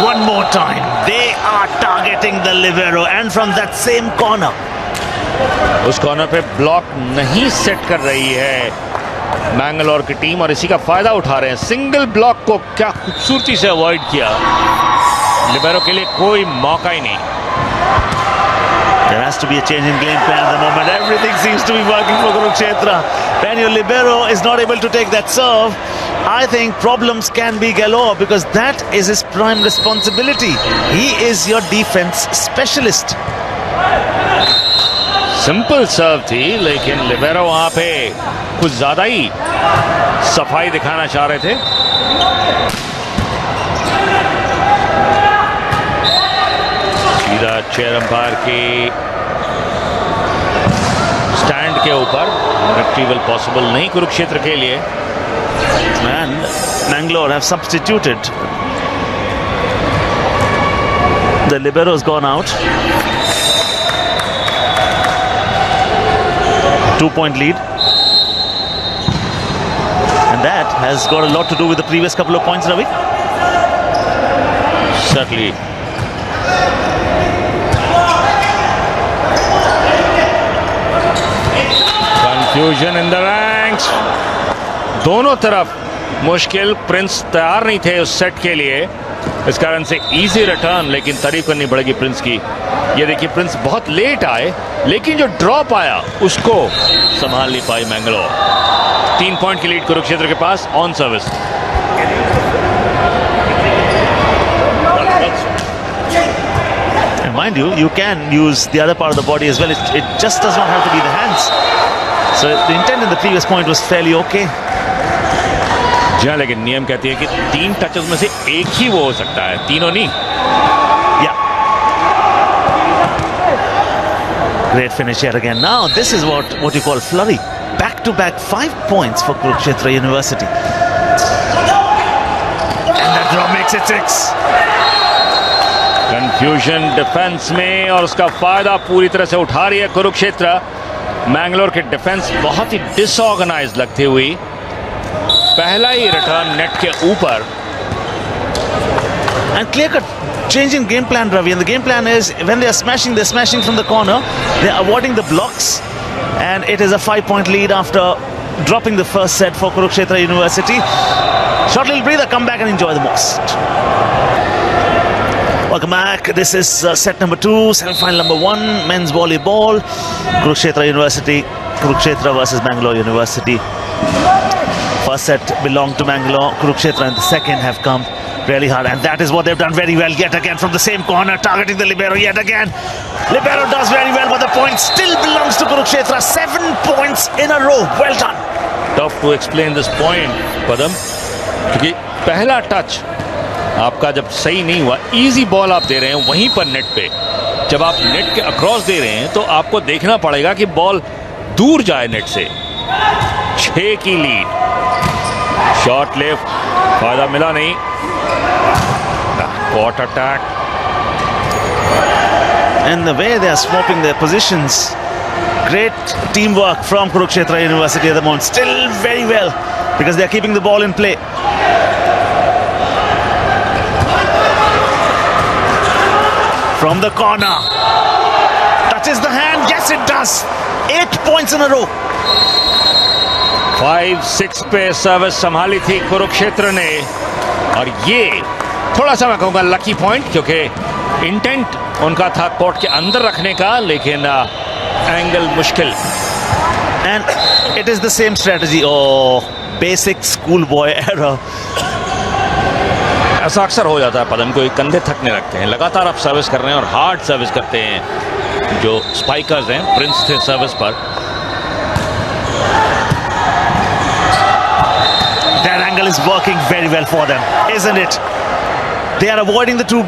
One more time, they are targeting the libero, and from that same corner. उस कॉर्नर पे ब्लॉक नहीं सेट कर रही है मैंगलोर की टीम, और इसी का फायदा उठा रहे हैं। सिंगल ब्लॉक को क्या खूबसूरती से अवॉइड किया, लिबेरो के लिए कोई मौका ही नहीं। There has to be a change in game plan at the moment. Everything seems to be working for Kurukshetra. When your libero is not able to take that serve, I think problems can be galore, because that is his prime responsibility. He is your defense specialist. Simple serve थी, लेकिन libero वहां पे कुछ ज्यादा ही सफाई दिखाना चाह रहे थे। चेयर अंपायर के स्टैंड के ऊपर रिट्रीवल पॉसिबल नहीं कुरुक्षेत्र के लिए। And Mangalore have substituted. The libero has gone out. 2-point lead. And that has got a lot to do with the previous couple of points, Ravi. Certainly. Confusion in the ranks. दोनों तरफ मुश्किल। Prince तैयार नहीं थे उस set के लिए, इस कारण से इजी रिटर्न, लेकिन तारीफ करनी पड़ेगी प्रिंस की। ये देखिए प्रिंस बहुत लेट आए, लेकिन जो ड्रॉप आया उसको संभाल नहीं पाई मैंगलोर। 3 पॉइंट की लीड कुरुक्षेत्र के pass on service. And mind you, you can use the other part of the body as well. It just does not have to be the hands. So the intent in the previous point was fairly okay. जी हाँ, लेकिन नियम कहती है कि 3 touches में से एक ही वो हो सकता है, तीनों नहीं। Yeah. Great finish here again. Now this is what you call flurry. Back-to-back 5 points for Kurukshetra University. And that draw makes it 6. Confusion defence में, और उसका फायदा पूरी तरह से उठा रही है कुरुक्षेत्र। मैंगलोर के डिफेंस बहुत ही डिसऑर्गेनाइज्ड लगती हुई। पहला ही रिटर्न नेट के ऊपर। And clear-cut change in game plan, Ravi. And the game plan is when they are smashing, they're smashing from the corner. They're avoiding the blocks. And it is a 5-point lead after dropping the first set for Kurukshetra University. Short little breather, come back and enjoy the most. Welcome back. This is set number 2, semi-final number 1, men's volleyball. Kurukshetra University, Kurukshetra versus Bangalore University. First set belonged to Mangalore. Kurukshetra and the second have come really hard, and that is what they've done very well yet again from the same corner, targeting the libero yet again. Libero does very well, but the point still belongs to Kurukshetra. 7 points in a row. Well done. Tough to explain this point, पदम, क्योंकि पहला touch आपका जब सही नहीं हुआ, easy ball आप दे रहे हैं वहीं पर नेट पे, जब आप नेट के अक्रॉस दे रहे हैं तो आपको देखना पड़ेगा कि बॉल दूर जाए नेट से। 6 की लीड। शॉट लेफ्ट, फायदा मिला नहीं। Caught attack. And the way they are swapping their positions, great teamwork from Kurukshetra University at the moment. Still very well, because they are keeping the ball in play. From the corner, touches the hand. Yes, it does. 8 points in a row. 5-6 पे service संभाली थी कुरुक्षेत्र ने, और ये थोड़ा सा मैं कहूँगा लकी पॉइंट, क्योंकि इंटेंट उनका था कोर्ट के अंदर रखने का, लेकिन एंगल मुश्किल। And it is the same strategy. Oh, basic schoolboy error. ऐसा अक्सर हो जाता है पदम को, कंधे थकने लगते हैं, लगातार आप सर्विस कर रहे हैं और हार्ड सर्विस करते हैं। जो स्पाइकर्स हैं, प्रिंस थे सर्विस पर। That angle is working very well for them, isn't it? They are avoiding the 2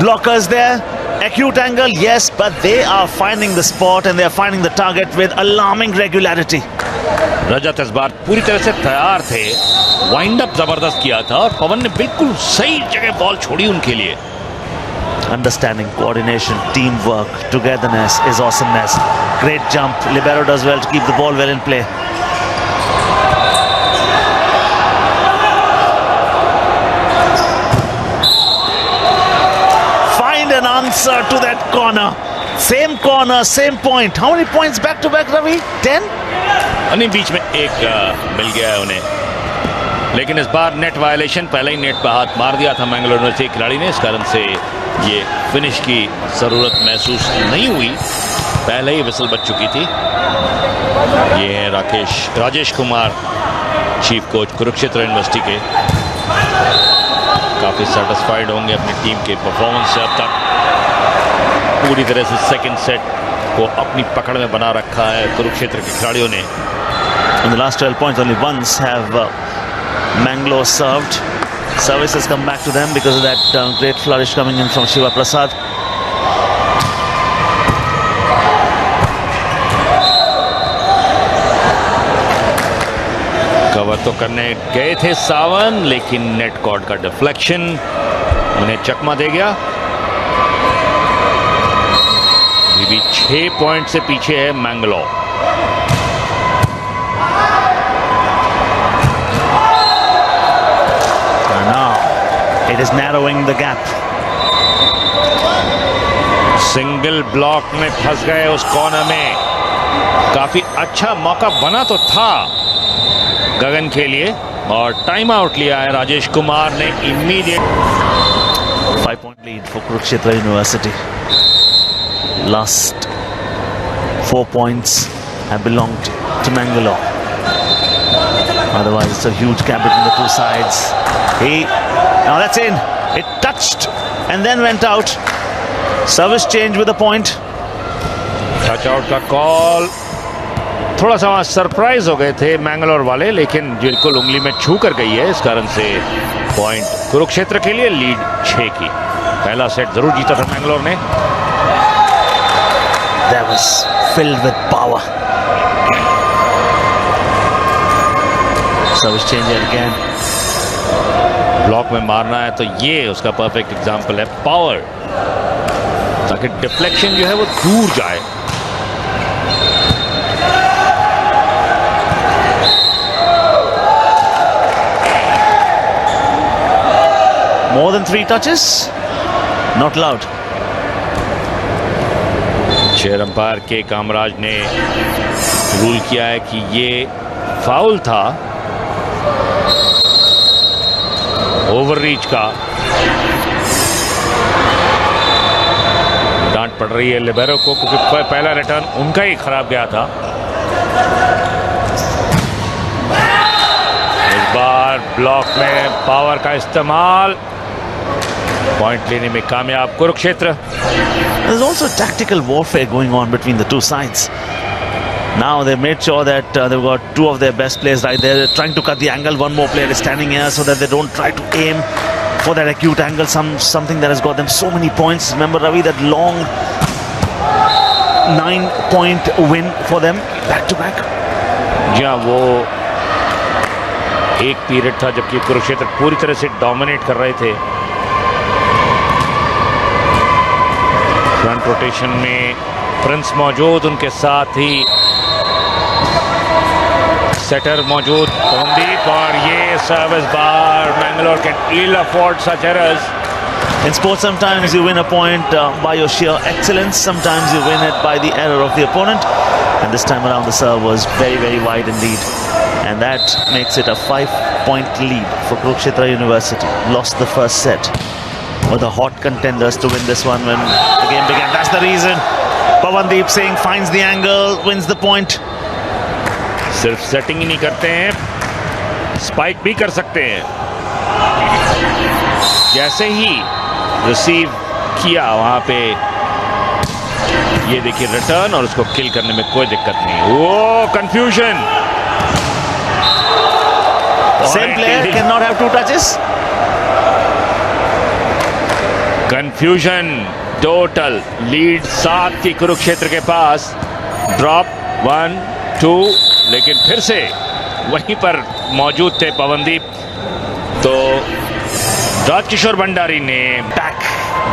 blockers there. Acute angle, yes, but they are finding the spot and they are finding the target with alarming regularity. रजत इस बार पूरी तरह से तैयार थे, wind up जबरदस्त किया था, और पवन ने बिल्कुल सही जगह बॉल छोड़ी उनके लिए। Understanding, coordination, teamwork, togetherness is awesomeness. Great jump. Libero does well to keep the ball well in play. An answer to that corner. Same corner, same point. How many points back to back, Ravi? 10? नहीं, बीच में एक मिल गया है उन्हें, लेकिन इस बार net violation, पहले ही net पर हाथ मार दिया था मैंगलोर यूनिवर्सिटी के खिलाड़ी ने, इस कारण से ये फिनिश की जरूरत महसूस नहीं हुई, पहले ही विसल बज चुकी थी। ये है Rajesh Kumar, chief coach Kurukshetra university के। काफी सेटिस्फाइड होंगे अपनी टीम के परफॉर्मेंस से। अब तक पूरी तरह से सेकंड सेट को अपनी पकड़ में बना रखा है कुरुक्षेत्र के खिलाड़ियों ने। In the last 12 points, only once have Mangalore served. Service has come back to them because of that great flourish coming in from Shiva Prasad. Cover तो करने गए थे सावन, लेकिन नेट कॉर्ड का डिफ्लेक्शन उन्हें चकमा दे गया। अभी भी 6 पॉइंट से पीछे है Mangalore. It is narrowing the gap. Single block में फंस गए उस कॉर्नर में। काफी अच्छा मौका बना तो था गगन के लिए, और टाइम आउट लिया है राजेश कुमार ने immediate. 5-point lead for Kurukshetra University. Last 4 points have belonged to Mangalore. Otherwise, it's a huge gap between the two sides. Now that's in. It touched and then went out. Service change with a point. Touch out का call. थोड़ा सा वहां surprise हो गए थे मैंगलोर वाले, लेकिन बिल्कुल उंगली में छू कर गई है, इस कारण से पॉइंट कुरुक्षेत्र के लिए। लीड 6 की। पहला सेट जरूर जीता था मैंगलोर ने। That was filled with power. Service change again. Block में मारना है तो ये उसका परफेक्ट एग्जांपल है, पावर, ताकि डिफ्लेक्शन जो है वो दूर जाए। More than 3 touches? Not allowed. Chair umpire के कामराज ने रूल किया है कि ये फाउल था, ओवररीच का। डांट पड़ रही है लिबेरो को, क्योंकि पहला रिटर्न उनका ही खराब गया था। इस बार ब्लॉक में पावर का इस्तेमाल, पॉइंट लेने में कामयाब Kurukshetra. There's also tactical warfare going on between the two sides. Now they've made sure that they've got 2 of their best players right there. They're trying to cut the angle. One more player is standing here so that they don't try to aim for that acute angle. Something that has got them so many points. Remember, Ravi, that long 9-point win for them back to back. जी हाँ, वो एक period था जबकि कुरुक्षेत्र पूरी तरह से dominate कर रहे थे। फ्रंट रोटेशन में प्रिंस मौजूद, उनके साथ ही सेटर मौजूद पवनदीप, और ये service bar Mangalore can ill afford such errors. In sports, sometimes you win a point by your sheer excellence. Sometimes you win it by the error of the opponent. And this time around, the serve was very, very wide indeed. And that makes it a 5-point lead for Kurukshetra University. Lost the first set. Were the hot contenders to win this one when the game began. That's the reason. Pawandeep Singh finds the angle, wins the point. सिर्फ setting ही नहीं करते हैं, spike भी कर सकते हैं। जैसे ही receive किया वहां पे, ये देखिए रिटर्न, और उसको किल करने में कोई दिक्कत नहीं। वो confusion. Same player cannot have 2 touches. Confusion total. Lead 7 की कुरुक्षेत्र के पास। ड्रॉप 1, 2, लेकिन फिर से वहीं पर मौजूद थे पवनदीप। तो राजकिशोर भंडारी ने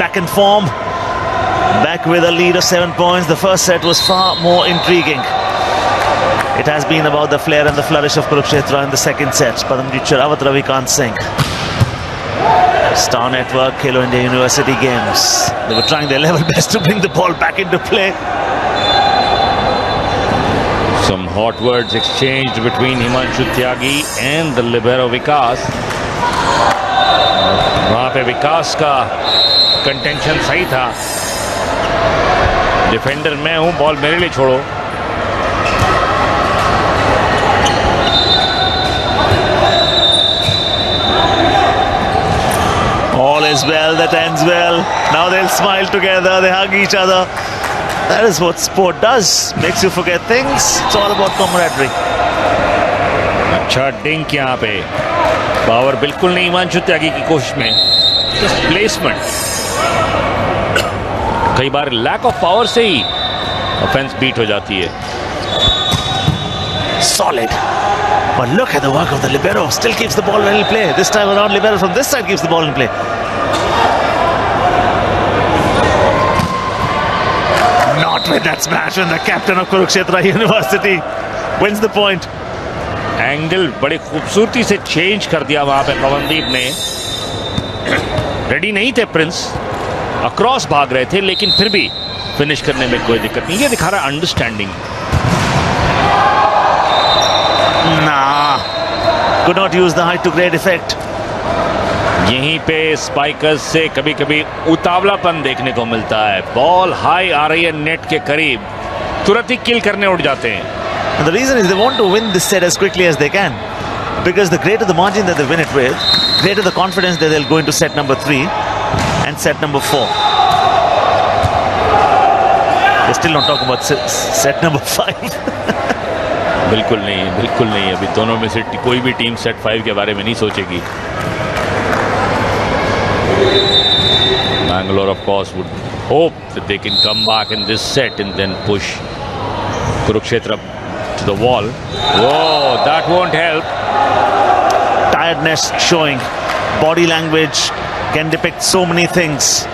Back in form. Back with a lead of 7 points. The first set was far more intriguing. It has been about the flair and the flourish of Kurukshetra in the second set. Padamjit Sherawat, Ravikant Singh. Star Network, Khelo India University Games. They were trying their level best to bring the ball back into play. some hot words exchanged between Himanshu Tyagi and the libero Vikas. वहां पे विकास का contention सही था, defender मैं हूं, ball मेरे लिए छोड़ो। All is well that ends well. Now they'll smile together, they hug each other. That is what sport does. Makes you forget things. It's all about camaraderie. अच्छा डिंक यहाँ पे, पावर बिल्कुल नहीं हिमांशु त्यागी की कोशिश में, जस्ट प्लेसमेंट। कई बार lack of power से ही ऑफेंस बीट हो जाती है। Solid. But look at the work of the libero. Still keeps the ball well in play. This time around, libero from this side keeps the ball in play. Not with that smash when the captain of Kurukshetra University wins the point. Angle बड़ी खूबसूरती से change कर दिया वहां पे पवनदीप ने. Ready नहीं थे प्रिंस, अक्रॉस भाग रहे थे, लेकिन फिर भी फिनिश करने में कोई दिक्कत नहीं. ये दिखा रहा understanding. Nah, could not use the height to great effect. यहीं पे स्पाइकर्स से कभी कभी उतावलापन देखने को मिलता है. बॉल हाई आ रही है नेट के करीब, तुरंत ही किल करने उठ जाते हैं. And the reason is they want to win this set as quickly as they can, because the greater the margin that they win it with, greater the confidence that they'll go into set number 3 and set number 4. They're still not talking about set number 5. बिल्कुल नहीं, बिल्कुल नहीं. अभी दोनों में से कोई भी टीम सेट 5 के बारे में नहीं सोचेगी. Bangalore of course would hope that they can come back in this set and then push Kurukshetra to the wall. Whoa, that won't help. Tiredness showing. Body language can depict so many things.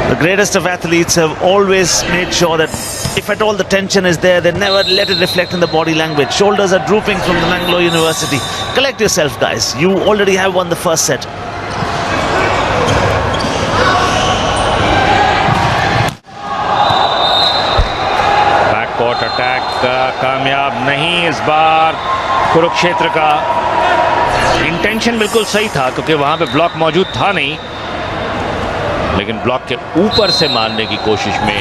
The greatest of athletes have always made sure that if at all the tension is there, they never let it reflect in the body language. Shoulders are drooping from the Bangalore University. Collect yourself, guys. You already have won the first set. Backcourt attack कामयाब नहीं इस बार कुरुक्षेत्र का. Intention बिल्कुल सही था क्योंकि वहां पे ब्लॉक मौजूद था नहीं, लेकिन ब्लॉक के ऊपर से मारने की कोशिश में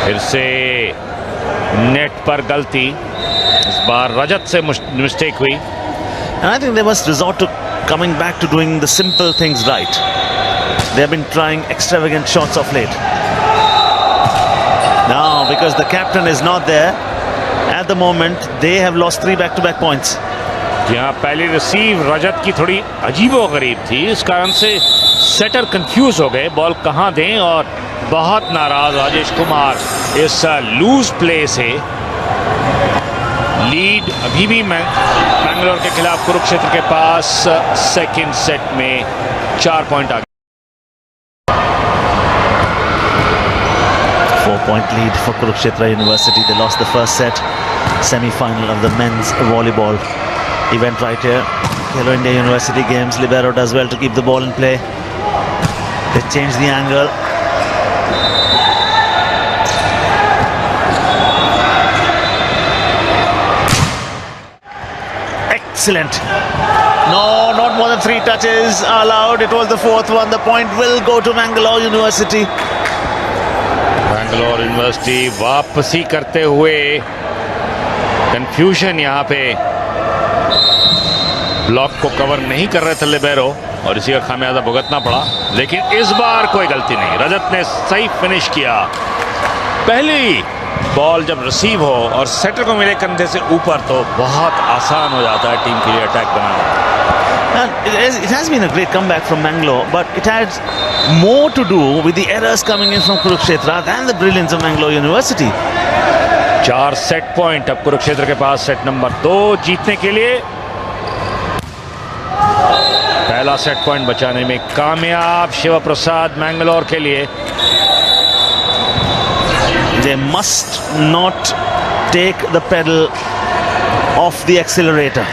फिर से नेट पर गलती. इस बार रजत से मिस्टेक हुई. And I think they must resort to coming back to doing the simple things right. They have been trying extravagant shots of late. Now, because the captain is not there at the moment, they have lost 3 back-to-back points. यहाँ पहली receive रजत की थोड़ी अजीबोगरीब थी, इस कारण से shutter confuse हो गए बॉल कहां दें, और बहुत नाराज राजेश कुमार इस लूज प्ले से. लीड अभी भी बैंगलोर के खिलाफ कुरुक्षेत्र के पास. सेकंड सेट में 4 पॉइंट आगे. 4-point lead for Kurukshetra University. They lost the first set. Semi-final of the men's volleyball event right here. Kelo India University Games. Libero does well to keep the ball in play. They change the angle. Excellent. No, not more than 3 touches allowed. It was the 4th one. The point will go to Bangalore University. Bangalore university वापसी करते हुए. Confusion यहाँ पे, block को cover नहीं कर रहे थे लिबेरो और इसी का खामियाजा भुगतना पड़ा. लेकिन इस बार कोई गलती नहीं, रजत ने सही फिनिश किया. पहली बॉल जब रिसीव हो और सेटर को मिले कंधे से ऊपर तो बहुत आसान हो जाता है टीम के लिए attack banana. And it has been a great comeback from Bangalore, but it had more to do with the errors coming in from Kurukshetra than the brilliance of Bangalore University. 4 set point अब कुरुक्षेत्र के पास set number 2 जीतने के लिए. पहला set point बचाने में कामयाब शिव प्रसाद बैंगलोर के लिए. They must not take the pedal off the accelerator.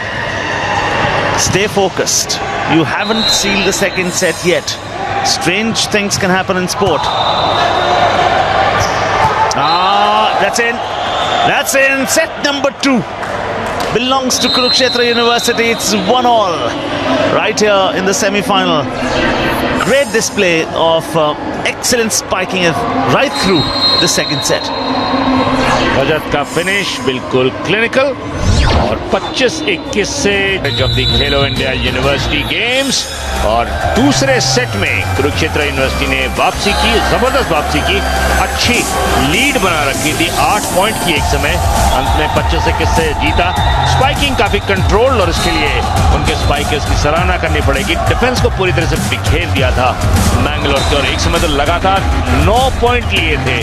Stay focused. You haven't sealed the second set yet. Strange things can happen in sport. That's in. That's in. Set number 2 belongs to Kurukshetra University. It's 1-all right here in the semi-final. Great display of excellent spiking right through the second set. रजत का finish बिल्कुल clinical. और 25-21 से जब दी खेलो India University games और दूसरे set में Kurukshetra university ने वापसी की, जबरदस्त वापसी की, अच्छी लीड बना रखी थी, 8 पॉइंट की एक समय, अंत में 25-21 से जीता। स्पाइकिंग काफी कंट्रोल और इसके लिए उनके स्पाइकर्स की सराहना करनी पड़ेगी। डिफेंस को पूरी तरह से बिखेर दिया था मैंगलोर के और एक समय तो लगातार 9 पॉइंट लिए थे,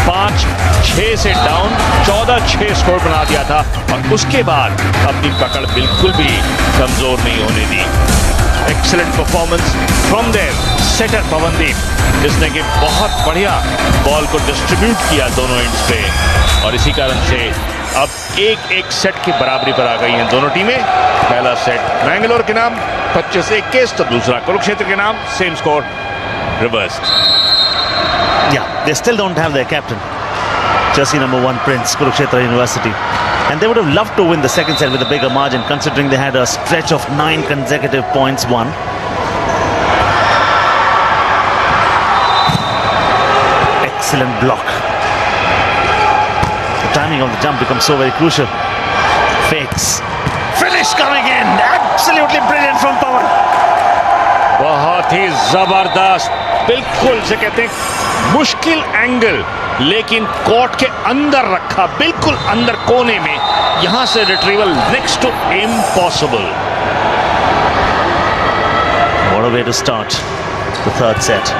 5-6 से डाउन 14-6 स्कोर बना दिया था और उसके बाद अपनी पकड़ बिल्कुल भी कमजोर नहीं होने दी। Excellent performance from their setter Pavandeep, जिसने कि बहुत बढ़िया बॉल को डिस्ट्रीब्यूट किया दोनों एंड्स पे और इसी कारण से अब एक सेट की बराबरी पर आ गई हैं दोनों टीमें। पहला सेट मैंगलोर के नाम 25-21 तो दूसरा कुरुक्षेत्र के नाम, same score reversed. Yeah, they still don't have their captain, jersey number 1 Prince, Kurukshetra University, and they would have loved to win the second set with a bigger margin, considering they had a stretch of 9 consecutive points won. Excellent block. The timing of the jump becomes so very crucial. Fakes. Finish coming in. Absolutely brilliant from Pawan. बहुत ही जबरदस्त, बिल्कुल से कहते हैं मुश्किल angle, लेकिन court के अंदर रखा, बिल्कुल अंदर कोने में, यहां से retrieval next to impossible. What a way to start the third set.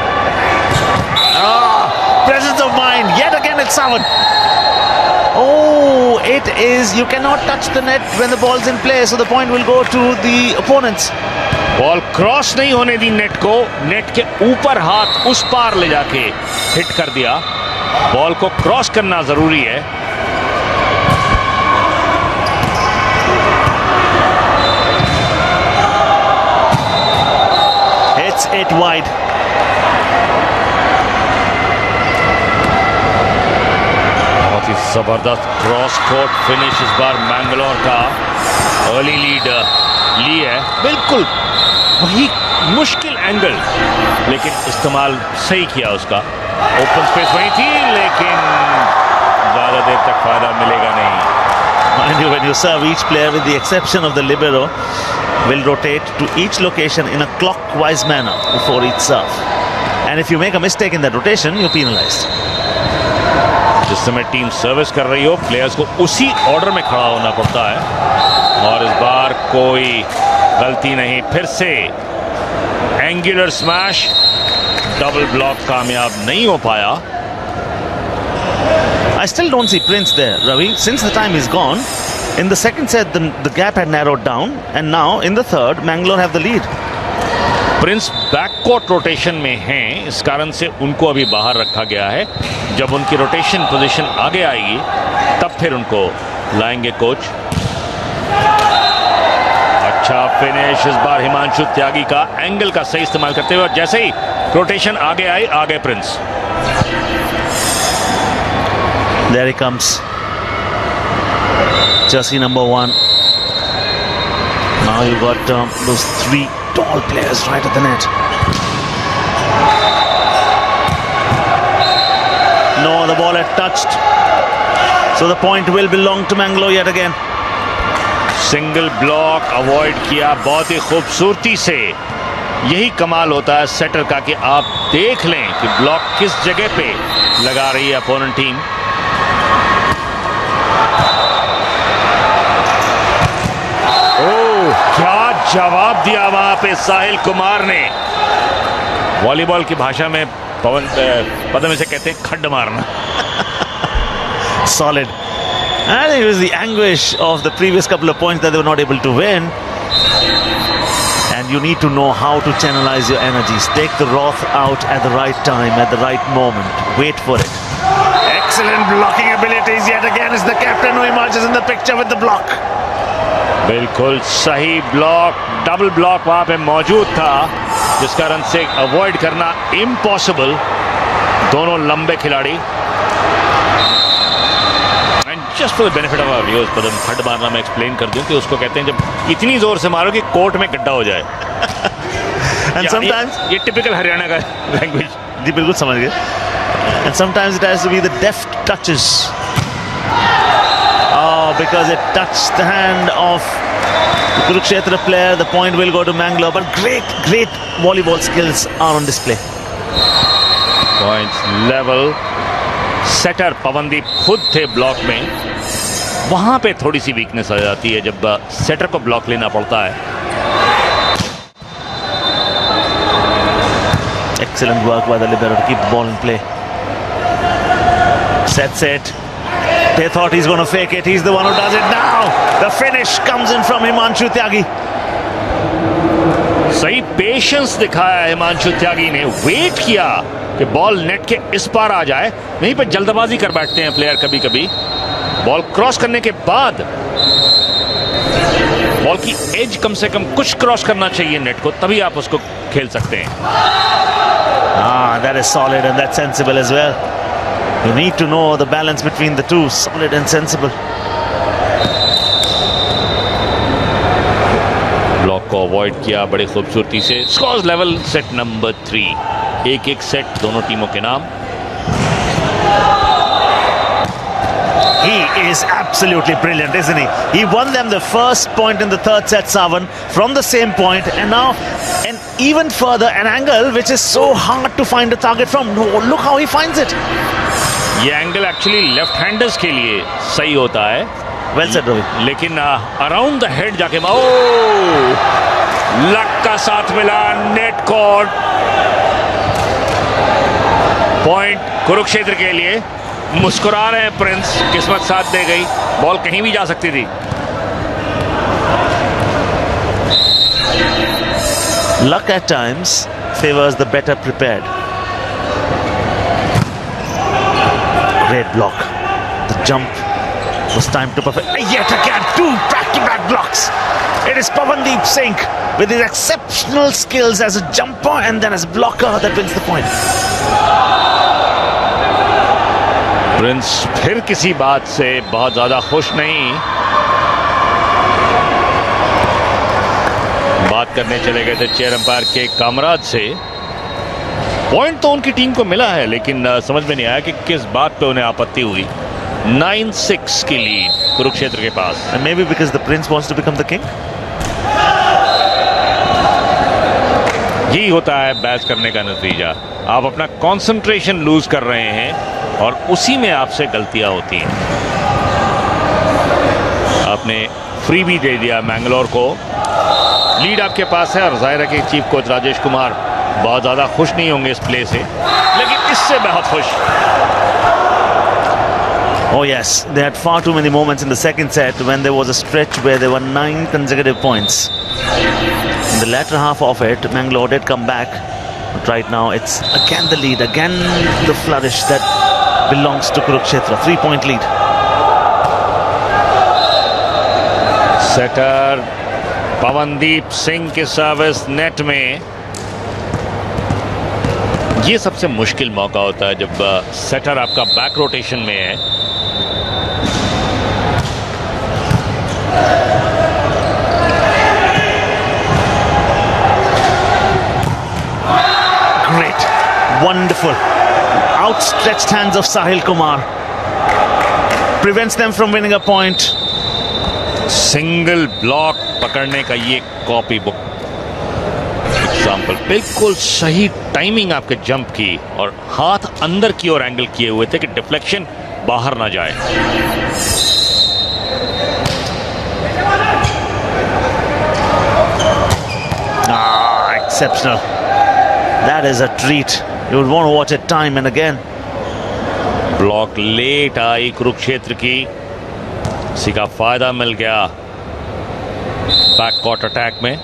Presence of mind, yet again it's Sawan. Oh, it is, you cannot touch the net when the ball's in play, so the point will go to the opponents. Ball cross नहीं होने दी net को, net के ऊपर हाथ उस पार ले जाके hit कर दिया। बॉल को क्रॉस करना जरूरी है। It's 8 wide. बहुत ही जबरदस्त क्रॉस कोर्ट फिनिश इस बार मैंगलोर का। अर्ली लीड ली है, बिल्कुल वही मुश्किल एंगल, लेकिन इस्तेमाल सही किया उसका। ओपन स्पेस वही थी, लेकिन ज्यादा देर तक फायदा मिलेगा नहीं। Mind you, when you serve, each player with the exception of the libero will rotate to each location in a clockwise manner before each serve, and if you make a mistake in that rotation, you're penalized. जिस समय team service कर रही हो, players को उसी order में खड़ा होना पड़ता है और इस बार कोई गलती नहीं। फिर से एंगुलर स्मैश, डबल ब्लॉक कामयाब नहीं हो पाया। I still don't see Prince there, Ravi. Since the time is gone, in the second set the gap had narrowed down, and now in the third, Mangalore have the lead. Prince backcourt rotation में हैं, इस कारण से उनको अभी बाहर रखा गया है। जब उनकी रोटेशन पोजीशन आगे आएगी तब फिर उनको लाएंगे कोच। अच्छा फिनिश इस बार हिमांशु त्यागी का, एंगल का सही इस्तेमाल करते हुए, और जैसे ही रोटेशन आगे आई, आगे Prince. There he comes, jersey number 1. Now you got those 3 tall players right at the net. No, the ball had touched, so the point will belong to Mangalore yet again. Single block avoid किया बहुत ही खूबसूरती से। यही कमाल होता है shutter का कि आप देख लें कि ब्लॉक किस जगह पे लगा रही है अपोनेंट टीम। ओह, क्या जवाब दिया वहां पे साहिल कुमार ने। वॉलीबॉल की भाषा में पदम इसे कहते हैं खड्ड मारना। Solid. I think it was the anguish of the previous couple of points that they were not able to win. And you need to know how to channelize your energies. Take the wrath out at the right time, at the right moment. Wait for it. Excellent blocking abilities. Yet again is the captain who emerges in the picture with the block. बिल्कुल सही block, double block वहां पे मौजूद था, जिस कारण से avoid करना इम्पॉसिबल। दोनों लंबे खिलाड़ी। Just for the benefit of our viewers, पदम खड्ड मारना मैं एक्सप्लेन कर दूं कि उसको कहते हैं जब इतनी जोर से मारो कि कोर्ट में गड्ढा हो जाए। And sometimes ये टिपिकल हरियाणा का लैंग्वेज। जी बिल्कुल समझ गए। And sometimes it has to be the deft touches. because it touched the hand of the Kurukshetra player. The point will go to Mangalore, but great volleyball skills are on display. Points level. Setter Pavandeep खुद थे block में. वहां पे थोड़ी सी weakness आ जाती है जब shutter को ब्लॉक लेना पड़ता है. Excellent work by the libero to keep the ball in play. Sets it. They thought he's going to fake it. He's the one who does it now. The finish comes in from Himanshu Tyagi. सही patience दिखाया हिमांशु त्यागी ने. Wait किया कि ball net के इस पार आ जाए. नहीं पर जल्दबाजी कर बैठते हैं प्लेयर कभी कभी. बॉल क्रॉस करने के बाद बॉल की एज कम से कम कुछ क्रॉस करना चाहिए नेट को, तभी आप उसको खेल सकते हैं. That is solid and that's sensible as well. You need to know the balance between the two, solid and sensible. Block को अवॉइड किया बड़ी खूबसूरती से. Score level set number 3. 1-1 set दोनों टीमों के नाम. He is absolutely brilliant, isn't he? He won them the first point in the third set, Savan, from the same point, and now an even further an angle which is so hard to find a target from. No, look how he finds it. ये angle actually left handers के लिए सही होता है. Well said, Ravi. लेकिन around the head जाके luck का साथ मिला. नेट कोड पॉइंट कुरुक्षेत्र के लिए. मुस्कुरा रहे हैं प्रिंस. किस्मत साथ दे गई. बॉल कहीं भी जा सकती थी. Luck at times favors the better prepared. Great block. The jump was timed to perfect. Yet again, 2 back-to-back blocks. It is Pavandeep Singh with his exceptional skills as a jumper and then as a blocker that wins the point. Prince फिर किसी बात से बहुत ज्यादा खुश नहीं. बात करने चले गए थे चेयर अंपायर के कामराज से. पॉइंट तो उनकी टीम को मिला है, लेकिन समझ में नहीं आया कि किस बात पे उन्हें आपत्ति हुई. 9-6 की लीड कुरुक्षेत्र के पास. And maybe because the prince wants to become the king. यही होता है बैच करने का नतीजा. आप अपना कंसंट्रेशन लूज कर रहे हैं और उसी में आपसे गलतियां होती हैं. आपने फ्री भी दे दिया मैंगलोर को. लीड आपके पास है और जाहिर है कि चीफ कोच राजेश कुमार बहुत ज्यादा खुश नहीं होंगे इस प्ले से, लेकिन इससे बहुत खुश. Oh yes, they had far too many moments in the second set when there was a stretch where there were 9 consecutive points. In the latter half of it, Mangalore did come back, but right now it's again the lead, again the flourish that belongs to Kurukshetra. 3-point lead. Setter Pavandeep Singh की service net में. ये सबसे मुश्किल मौका होता है जब shutter आपका बैक रोटेशन में है. Great, wonderful, outstretched hands of Sahil Kumar prevents them from winning a point. Single block पकड़ने का ये कॉपी बुक एग्जाम्पल. बिल्कुल सही टाइमिंग आपके जंप की और हाथ अंदर की ओर एंगल किए हुए थे कि डिफ्लेक्शन बाहर ना जाए. Exceptional. That is a treat. You would want to watch it time and again. Block late आई कुरुक्षेत्र की. इसी का फायदा मिल गया बैक कोर्ट अटैक में.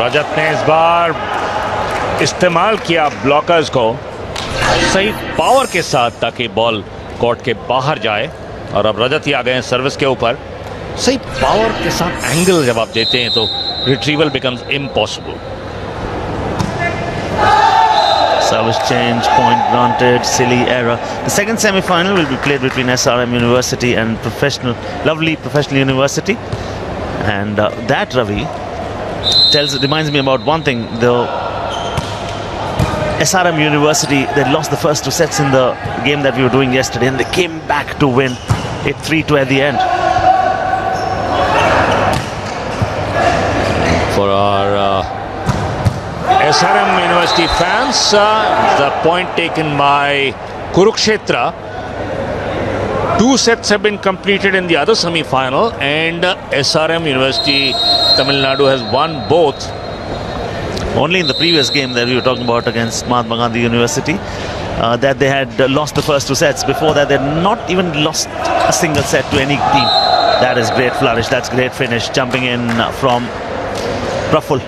रजत ने इस बार इस्तेमाल किया ब्लॉकर्स को सही पावर के साथ ताकि बॉल कोर्ट के बाहर जाए. और अब रजत ही आ गए हैं सर्विस के ऊपर. सही पावर के साथ एंगल जब आप देते हैं तो retrieval becomes impossible. Service change, point granted, silly error. The second semi-final will be played between SRM University and lovely professional university. And that, Ravi, reminds me about one thing. SRM University, they lost the first 2 sets in the game that we were doing yesterday, and they came back to win it 3-2 at the end. For our SRM University fans, the point taken by Kurukshetra. 2 sets have been completed in the other semi-final, and SRM University Tamil Nadu has won both. Only in the previous game that we were talking about against Mahatma Gandhi University, that they had lost the first 2 sets. Before that, they had not even lost a single set to any team. That is great flourish. That's great finish. Jumping in from Praful.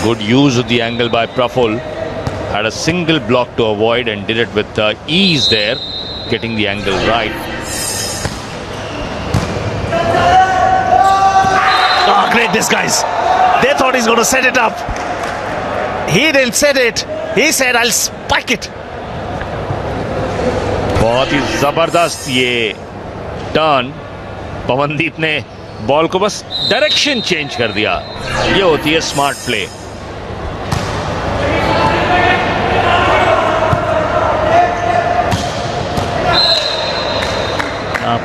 Good use of the angle by Praful. Had a single block to avoid and did it with ease there, getting the angle right. Oh, great disguise. They thought he's going to set it up. He didn't set it. He said, I'll spike it. बहुत ही जबरदस्त ये turn. Pawandeep ने ball को बस direction change कर दिया. ये होती है smart play.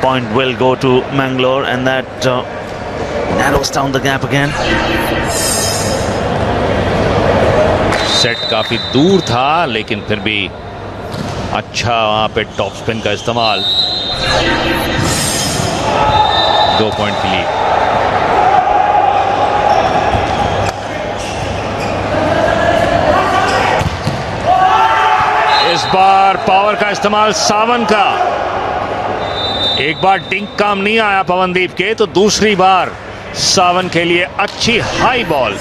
Point will go to Mangalore, and that narrows down the gap again. Set काफी दूर था, लेकिन फिर भी अच्छा वहां पे टॉप स्पिन का इस्तेमाल. 2 पॉइंट के लिए. इस बार पावर का इस्तेमाल सावन का. एक बार डिंक काम नहीं आया पवनदीप के, तो दूसरी बार सावन के लिए अच्छी हाई बॉल.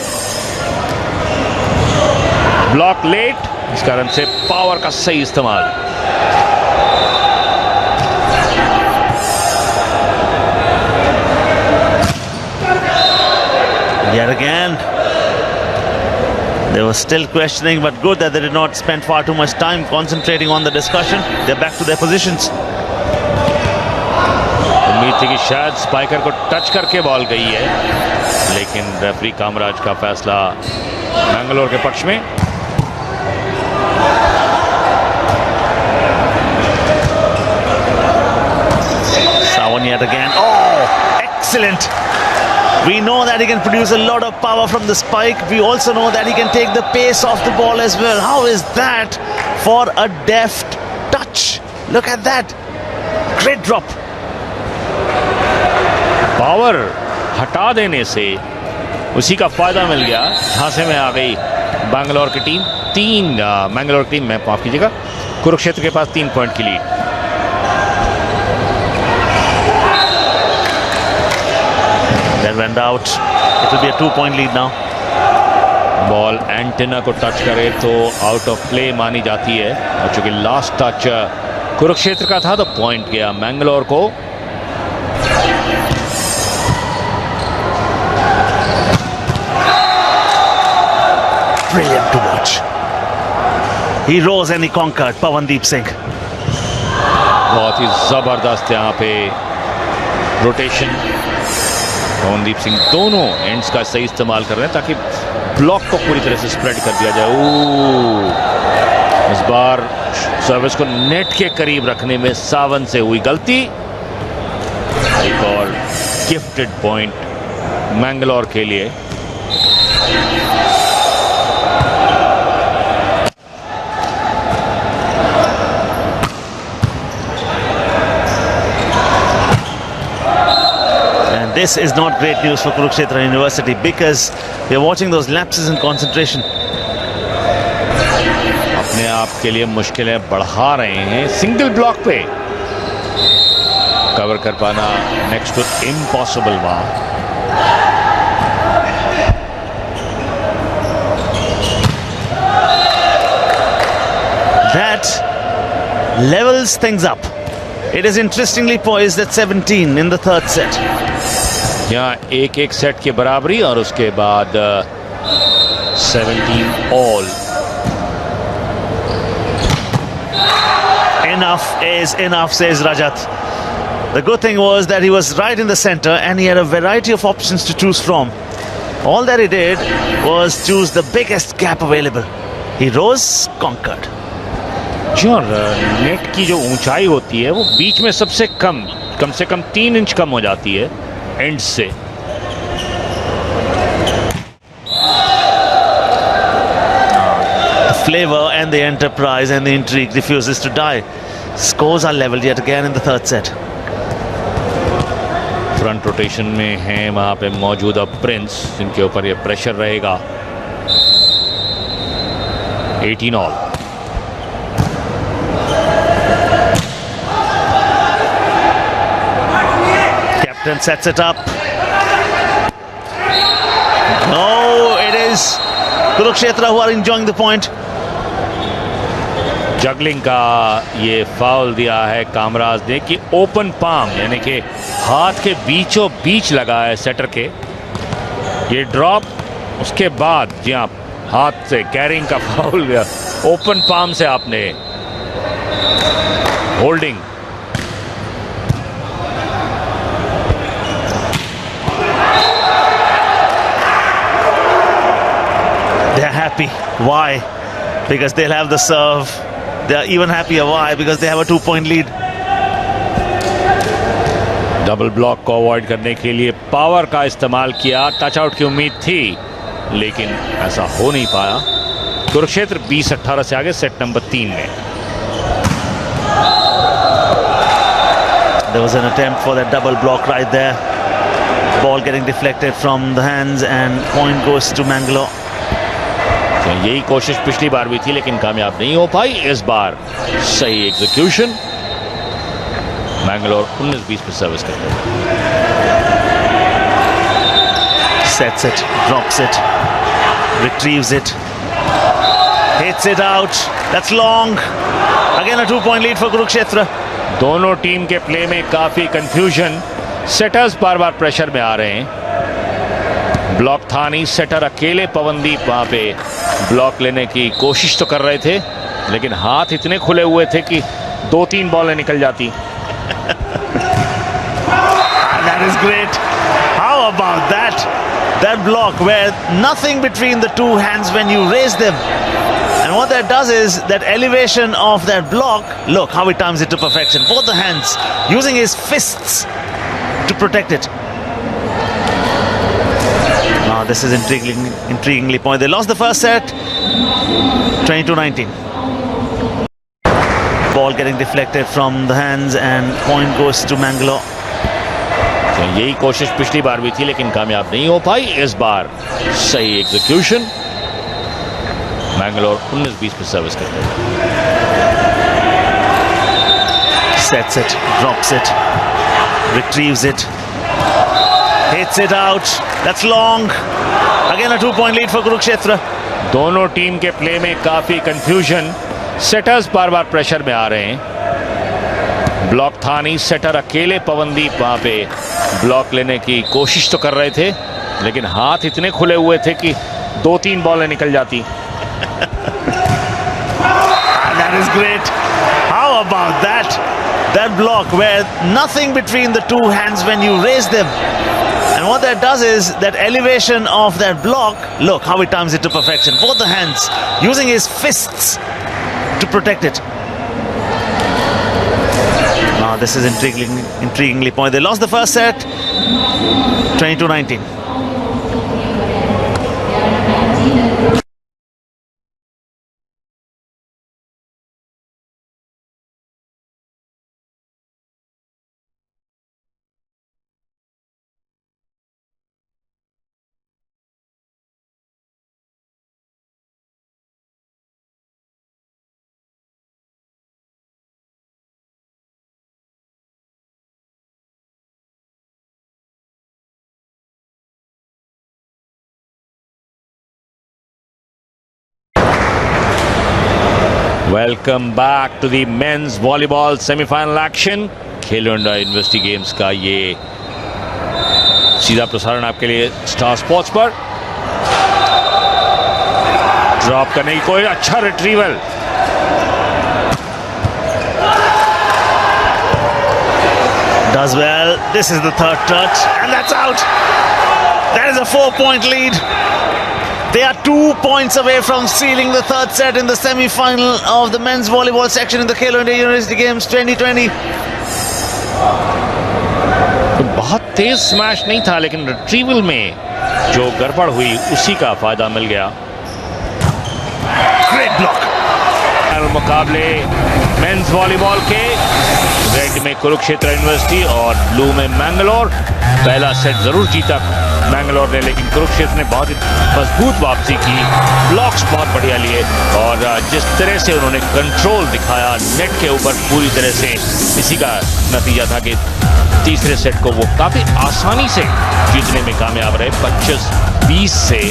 ब्लॉक लेट, इस कारण से पावर का सही इस्तेमाल. Yet again, they were still questioning, but good that they did not spend far too much time concentrating on the discussion. They're back to their positions. उम्मीद थी कि शायद स्पाइकर को टच करके बॉल गई है, लेकिन रेफरी कामराज का फैसला मैंगलोर के पक्ष में. Sawan yet again. Oh, excellent. We know that he can produce a lot of power from the spike. We also know that he can take the pace off the ball as well. How is that for a deft touch? Look at that. Great drop. Power हटा देने से उसी का फायदा मिल गया. झांसे में आ गई बैंगलोर की टीम. मैंगलोर की टीम में, माफ कीजिएगा, कुरुक्षेत्र के पास 3 पॉइंट की lead. That went out. It will be a 2-point lead now. Ball antenna को टच करे तो आउट ऑफ प्ले मानी जाती है, और चूंकि लास्ट टच कुरुक्षेत्र का था तो पॉइंट गया मैंगलोर को. Brilliant to watch. He rose and he conquered, Pawandeep Singh. बहुत ही जबरदस्त यहाँ पे रोटेशन. पवनदीप सिंह दोनों एंड्स का सही इस्तेमाल कर रहे हैं ताकि ब्लॉक को पूरी तरह से स्प्रेड कर दिया जाए. इस बार सर्विस को नेट के करीब रखने में सावन से हुई गलती. एक और गिफ्टेड पॉइंट मैंगलोर के लिए. This is not great news for Kurukshetra University because they're watching those lapses in concentration. अपने आप के लिए मुश्किलें बढ़ा रहे हैं. सिंगल ब्लॉक पे कवर कर पाना नेक्स्ट टू इम्पॉसिबल वहां. That levels things up. It is interestingly poised at 17 in the third set. यहाँ एक सेट की बराबरी और उसके बाद 17 all. Enough is enough, says Rajat. The good thing was that he was right in the center and he had a variety of options to choose from. All that he did was choose the biggest gap available. He rose, conquered. जो net की जो ऊंचाई होती है वो बीच में सबसे कम से कम 3 इंच कम हो जाती है एंड से. The flavor and the enterprise and the intrigue refuses to die. Scores are leveled yet again in the third set. Front rotation में हैं वहां पे मौजूद अब प्रिंस, जिनके ऊपर ये प्रेशर रहेगा. 18 all. Captain sets it up. No, it is Kurukshetra who are enjoying the point. Juggling का ये फाउल दिया है कामराज ने कि ओपन पाम, यानी कि हाथ के बीचों बीच लगा है सेटर के. ये ड्रॉप उसके बाद जी हाँ हाथ से कैरिंग का फाउल दिया. ओपन पाम से आपने holding. They are happy. Why? Because they'll have the serve. They are even happier. Why? Because they have a 2-point lead. Double block को अवॉइड करने के लिए पावर का इस्तेमाल किया. टच आउट की उम्मीद थी लेकिन ऐसा हो नहीं पाया. कुरुक्षेत्र 20-18 से आगे सेट नंबर 3 में. There was an attempt for that double block right there. Ball getting deflected from the hands and point goes to Mangalore. तो यही कोशिश पिछली बार भी थी लेकिन कामयाब नहीं हो पाई. इस बार सही एग्जीक्यूशन. मैंगलोर 19-20 पे सर्विस करते हैं. Sets it, drops it, retrieves it, hits it out. That's long. Again a 2-point lead for Kurukshetra. दोनों टीम के प्ले में काफी कंफ्यूजन. सेटर्स बार बार प्रेशर में आ रहे हैं. ब्लॉक था नहीं. सेटर अकेले पवनदीप वहां पे ब्लॉक लेने की कोशिश तो कर रहे थे लेकिन हाथ इतने खुले हुए थे कि 2-3 बॉलें निकल जाती. That is great. How about that? That block where nothing between the two hands when you raise them. And what that does is that elevation of that block, look how he times it to perfection. Both the hands using his fists to protect it. This is intriguingly point. They lost the first set 22-19. Ball getting deflected from the hands and point goes to Mangalore. तो यही कोशिश पिछली बार भी थी लेकिन कामयाब नहीं हो पाई. इस बार सही एग्जीक्यूशन. मैंगलोर 19-20 पे सर्विस करते हैं. Sets it, drops it, retrieves it, hits it out. That's long. Again a 2-point lead for Kurukshetra. दोनों टीम के प्ले में काफी कंफ्यूजन. सेटर्स बार बार प्रेशर में आ रहे हैं. ब्लॉक था नहीं. सेटर अकेले पवनदीप वहां पे ब्लॉक लेने की कोशिश तो कर रहे थे लेकिन हाथ इतने खुले हुए थे कि 2-3 बॉलें निकल जाती. That is great. How about that? That block where nothing between the two hands when you raise them. And what that does is that elevation of that block, look how he times it to perfection. Both the hands using his fists to protect it. This is intriguingly point. They lost the first set 22-19. Welcome back to the men's volleyball semifinal action. Khelo India University Games का ये सीधा प्रसारण आपके लिए star sports पर. Drop करने की कोई अच्छा retrieval. Does well. This is the third touch and that's out. That is a 4-point lead. They are 2 points away from sealing the third set in the semi-final of the men's volleyball section in the Khelo India University Games 2020. बहुत तेज smash नहीं था, लेकिन retrieval में जो गड़बड़ हुई उसी का फायदा मिल गया. Great block. मुकाबले मेंस वॉलीबॉल के रेड में कुरुक्षेत्र यूनिवर्सिटी और ब्लू में मैंगलोर. पहला सेट जरूर जीता मैंगलोर ने, लेकिन कुरुक्षेत्र ने बहुत ही मजबूत वापसी की. ब्लॉक्स बहुत बढ़िया लिए और जिस तरह से उन्होंने कंट्रोल दिखाया नेट के ऊपर पूरी तरह से, इसी का नतीजा था कि तीसरे सेट को वो काफी आसानी से जीतने में कामयाब रहे. 25-20 से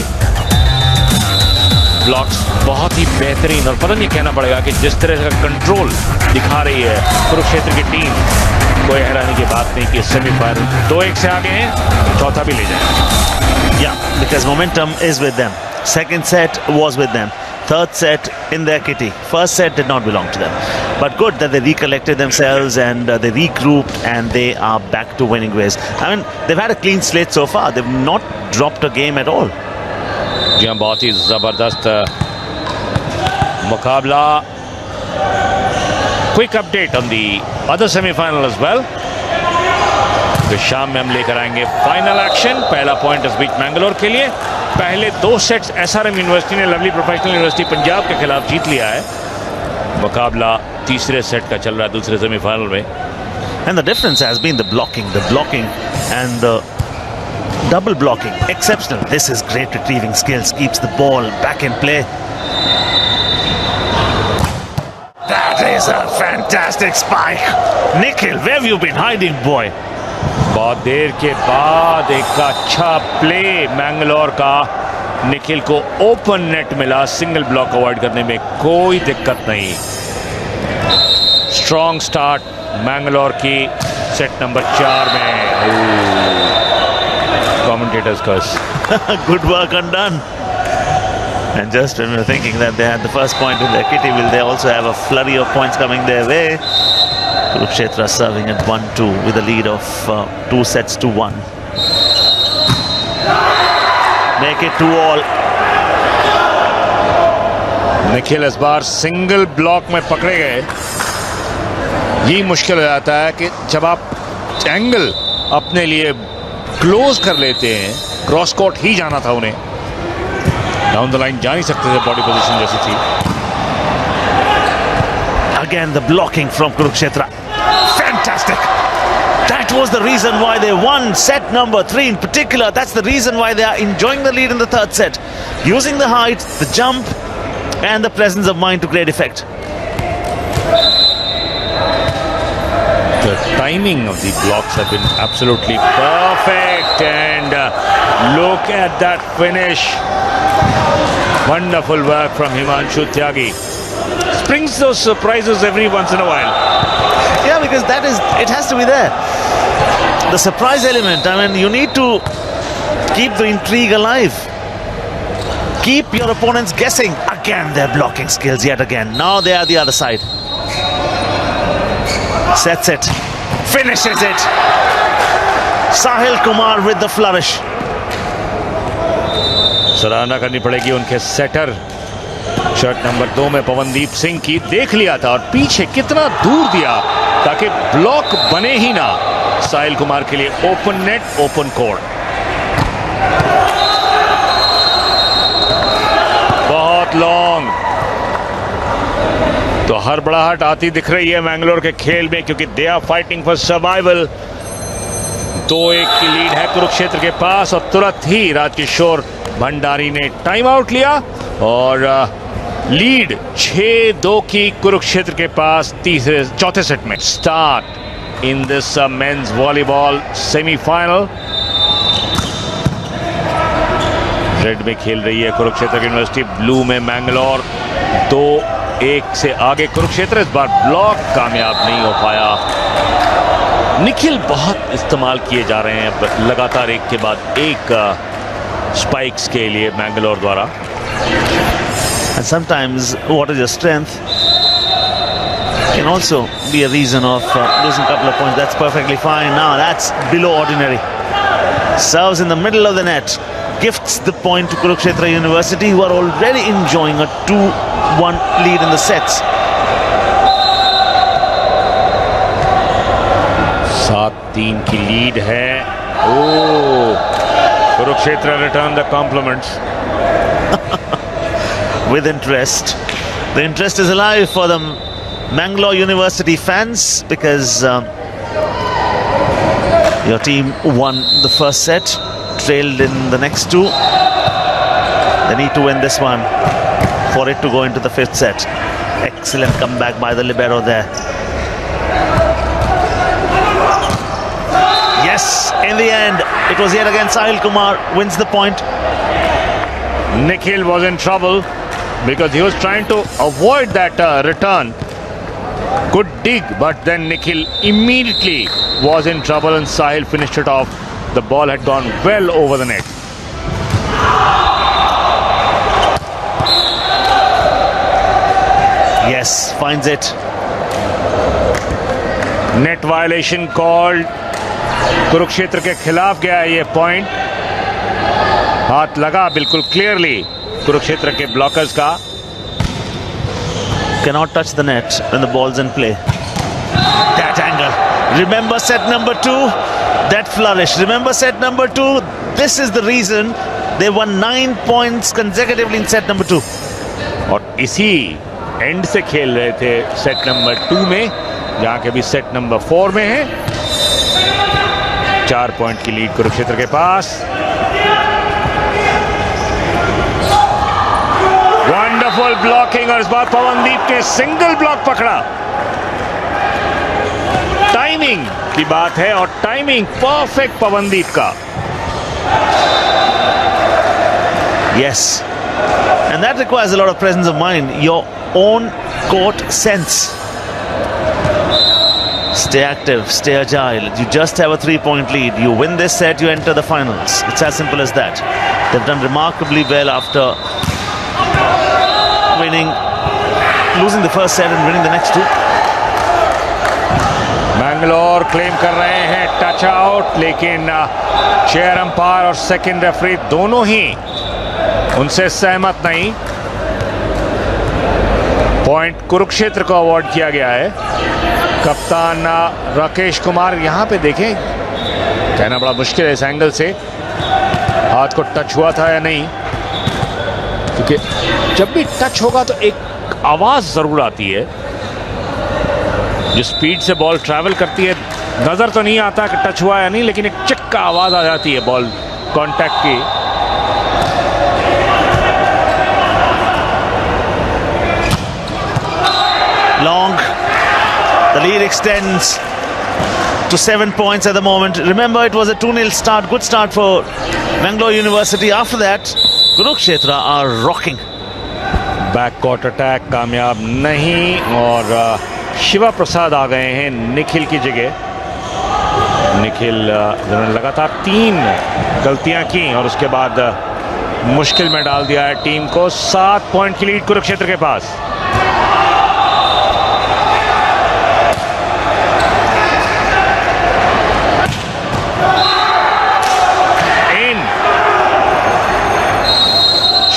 ब्लॉक्स बहुत ही बेहतरीन, और पता नहीं कहना पड़ेगा कि जिस तरह का कंट्रोल दिखा रही है कुरुक्षेत्र की टीम, कोई हैरानी की बात नहीं कि सेमीफाइनल 2-1 से आगे हैं, चौथा भी ले जाएंगे. Yeah, because momentum is with them. Second set was with them. Third set in their kitty. First set did not belong to them. But good that they recollected themselves and they regrouped and they are back to winning ways. I mean, they've had a clean slate so far. They've not dropped a game at all. जी हाँ, बहुत ही जबरदस्त मुकाबला. Quick update on the other semifinal as well. तो शाम में हम लेकर आएंगे फाइनल एक्शन. पहला पॉइंट इस बीच मैंगलोर के लिए. पहले 2 सेट्स एसआरएम यूनिवर्सिटी ने लवली प्रोफेशनल यूनिवर्सिटी पंजाब के खिलाफ जीत लिया है. मुकाबला तीसरे सेट का चल रहा है दूसरे सेमीफाइनल में. And the difference has been the blocking and the double blocking. Exceptional. This is great retrieving skills. Keeps the ball back in play. That is a fantastic spike. Nikhil, where have you been hiding, boy? बहुत देर के बाद एक अच्छा play Mangalore का. निखिल को open net मिला. Single block avoid करने में कोई दिक्कत नहीं. स्ट्रॉन्ग स्टार्ट मैंगलोर की सेट नंबर 4 में. Commentators curse. Good work undone. And just when we were thinking that they had the first point in their kitty, will they also have a flurry of points coming their way? Kurukshetra serving at 1-2 with a lead of 2 sets to 1. Make it 2-all. Nikhil इस बार single block में पकड़े गए. ये मुश्किल हो जाता है कि जब आप एंगल अपने लिए क्लोज कर लेते हैं. क्रॉस कोर्ट ही जाना था उन्हें, डाउन द लाइन जा नहीं सकते थे. बॉडी पोजीशन जैसी थी. Again the blocking from Kurukshetra. Fantastic. That was the reason why they won set number 3 in particular. That's the reason why they are enjoying the lead in the third set. Using the height, the jump and the presence of mind to great effect. The timing of the blocks have been absolutely perfect, and look at that finish. Wonderful work from Himanshu Tyagi. Brings those surprises every once in a while. Yeah, because it has to be there. The surprise element. I mean, you need to keep the intrigue alive. Keep your opponents guessing. Again, their blocking skills yet again. Now they are the other side. Sets it. Finishes it. Sahil Kumar with the flourish. सराहना करनी पड़ेगी उनके shutter shirt number 2 में पवनदीप सिंह की. देख लिया था और पीछे कितना दूर दिया ताकि ब्लॉक बने ही ना. साहिल कुमार के लिए ओपन नेट, ओपन कोर्ट. बहुत लॉन्ग. तो हड़बड़ाहट आती दिख रही है मैंगलोर के खेल में, क्योंकि they are fighting for survival. 2-1 की लीड है कुरुक्षेत्र के पास और तुरंत ही राजकिशोर भंडारी ने टाइम आउट लिया और लीड 6-2 की कुरुक्षेत्र के पास चौथे सेट में. Start in this men's volleyball semifinal. Red में खेल रही है कुरुक्षेत्र यूनिवर्सिटी, ब्लू में मैंगलोर. 2-1 से आगे कुरुक्षेत्र. इस बार ब्लॉक कामयाब नहीं हो पाया. निखिल बहुत इस्तेमाल किए जा रहे हैं लगातार एक के बाद एक स्पाइक्स के लिए मैंगलोर द्वारा. And sometimes what is your strength can also be a reason of losing a couple of points. That's perfectly fine. Now that's below ordinary. Serves in the middle of the net. gifts the point to Kurukshetra University, who are already enjoying a 2-1 lead in the sets. 7-3 की lead है. Kurukshetra return the compliments. With interest. The interest is alive for the Mangalore University fans because your team won the first set, trailed in the next two. They need to win this one for it to go into the fifth set. Excellent comeback by the libero there. Yes, in the end, it was yet again Sahil Kumar wins the point. Nikhil was in trouble because he was trying to avoid that return. Good dig, but then Nikhil immediately was in trouble and Sahil finished it off. The ball had gone well over the net. Yes, finds it. Net violation called. Kurukshetra के खिलाफ गया है ये point. हाथ लगा बिल्कुल clearly Kurukshetra के blockers का. Cannot touch the net when the ball's in play. That angle. Remember set number 2? That flourish. Remember set number 2? This is the reason they won 9 points consecutively in set number 2. और इसी and से खेल रहे थे set number 2 में, जहां के भी सेट नंबर 4 में है. 4 पॉइंट की लीड कुरुक्षेत्र के पास. वंडरफुल ब्लॉकिंग और इस बार पवनदीप के सिंगल ब्लॉक पकड़ा. टाइमिंग की बात है और टाइमिंग परफेक्ट पवनदीप का. Yes, and that requires a lot of presence of mind, your own court sense. Stay active, stay agile. You just have a 3-point lead. You win this set, you enter the finals. It's as simple as that. They've done remarkably well after losing the first set and winning the next two. Mangalore claim कर रहे हैं touch out, लेकिन chair umpire और second referee दोनों ही उनसे सहमत नहीं. Point Kurukshetra को अवार्ड किया गया है. कप्तान राकेश कुमार, यहां पे देखें, कहना बड़ा मुश्किल है इस एंगल से हाथ को टच हुआ था या नहीं, क्योंकि जब भी टच होगा तो एक आवाज जरूर आती है. जो स्पीड से बॉल ट्रैवल करती है नजर तो नहीं आता कि टच हुआ या नहीं, लेकिन एक चिक का आवाज आ जाती है बॉल कांटेक्ट की. Long. The lead extends to 7 points at the moment. Remember, it was a 2-0 start. Good start for Mangalore University. After that, Kurukshetra are rocking. Backcourt attack कामयाब नहीं और शिवा प्रसाद आ गए हैं निखिल की जगह. निखिल जिन्होंने लगातार 3 गलतियां की और उसके बाद मुश्किल में डाल दिया है टीम को. 7 पॉइंट की लीड कुरुक्षेत्र के पास.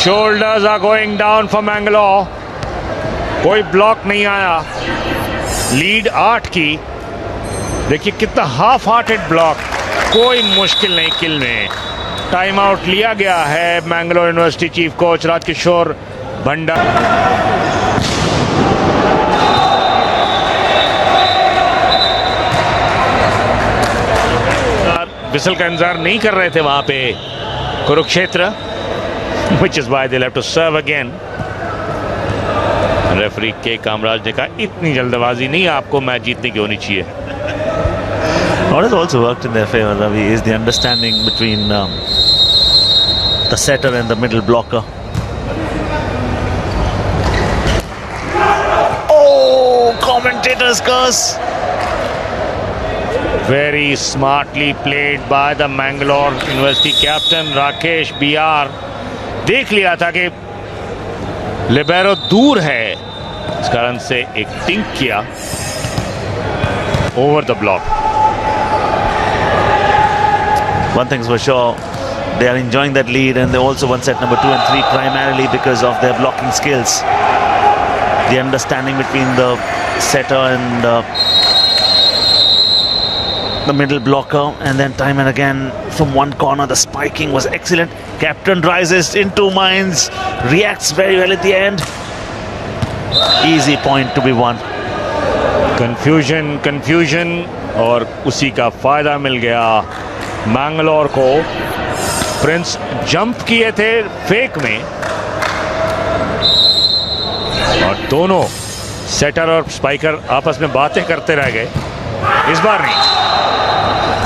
Shoulders are going down for Mangalore. कोई ब्लॉक नहीं आया. लीड 8 की. देखिए कितना हाफ हार्टेड ब्लॉक. कोई मुश्किल नहीं किल में. टाइम आउट लिया गया है Mangalore university chief coach Rajkishore भंडार. विसल का इंतजार नहीं कर रहे थे वहां पे Kurukshetra, which is why they'll have to serve again. Referee के कामराज ने कहा इतनी जल्दबाजी नहीं, आपको मैच जीतने की होनी चाहिए. What has also worked in their favor, Ravi, is the understanding between the setter and the middle blocker. Oh, commentator's curse. Very smartly played by the Mangalore University captain Rakesh BR. देख लिया था कि libero दूर है, इस कारण से एक टिंक किया over the block. One thing's for sure, They are enjoying that lead, and they also won set number 2 and 3 primarily because of their blocking skills. The understanding between the setter and the middle blocker, and then time and again from one corner the spiking was excellent. Captain rises in 2 minds, reacts very well at the end. Easy point to be won. Confusion और उसी का फायदा मिल गया मैंगलोर को। Prince jump किए थे fake में और दोनों सेटर और स्पाइकर आपस में बातें करते रह गए। इस बार नहीं।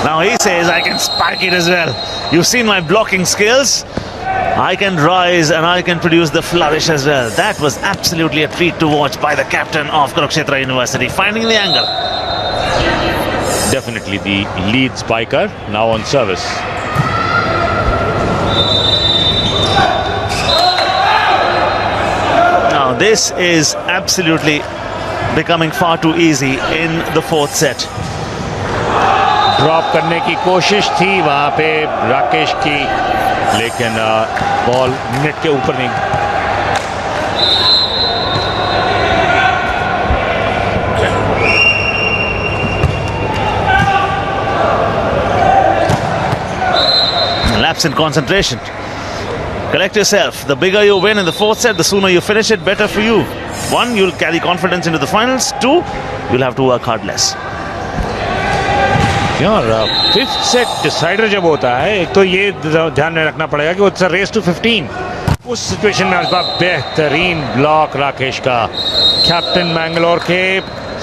Now he says, I can spike it as well. You've seen my blocking skills. I can rise and I can produce the flourish as well. That was absolutely a treat to watch by the captain of Kurukshetra University, finding the angle. Definitely the lead spiker now on service. Now this is absolutely becoming far too easy in the 4th set. Drop करने की कोशिश थी वहां पे राकेश की, लेकिन ball net के ऊपर नहीं। Lapse in concentration. Collect yourself. The bigger you win in the 4th set, the sooner you finish it, better for you. 1, you'll carry confidence into the finals. 2, you'll have to work hard less. यार 5th set decider जब होता है, एक तो ये ध्यान में रखना पड़ेगा कि it's a race to 15। उस सिचुएशन में आज बेहतरीन ब्लॉक राकेश का, कैप्टन मैंगलोर के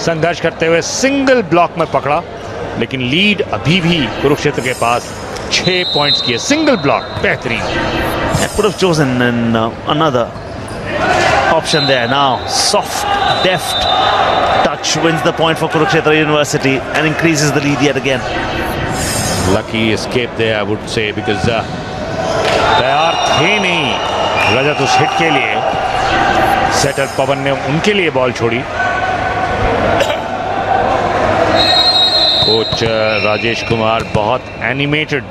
संघर्ष करते हुए सिंगल ब्लॉक में पकड़ा, लेकिन लीड अभी भी कुरुक्षेत्र के पास 6 पॉइंट्स की है। सिंगल ब्लॉक बेहतरीन। I could have chosen another option there. Now soft, deft touch wins the point for Kurukshetra University and increases the lead yet again. Lucky escape there, I would say, because तैयार थे नहीं रजत उस hit के लिए। Shutter पवन ने उनके लिए ball छोड़ी। कोच राजेश कुमार बहुत एनिमेटेड,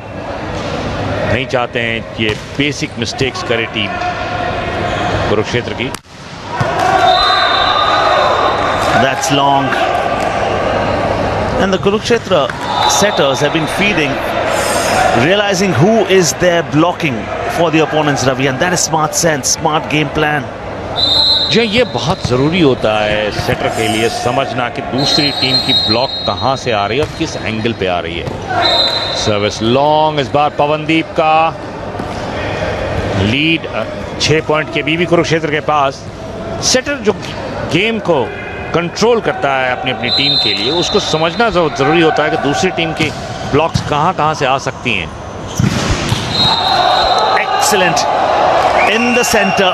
नहीं चाहते हैं ये बेसिक मिस्टेक्स करे टीम कुरुक्षेत्र की। That's long. And the Kurukshetra setters have been feeding, realizing who is there blocking for the opponents, Ravi, and that is smart sense, smart game plan. जो ये बहुत ज़रूरी होता है सेटर के लिए, समझना कि दूसरी टीम की ब्लॉक कहाँ से आ रही है और किस एंगल पे आ रही है। सर्विस लॉन्ग, इस बार पवनदीप का लीड 6 पॉइंट के बीबी कुरुक्षेत्र के पास। सेटर जो गेम को कंट्रोल करता है अपनी अपनी टीम के लिए, उसको समझना ज़रूरी होता है कि दूसरी टीम की ब्लॉक्स कहाँ से आ सकती हैं। Excellent in the center,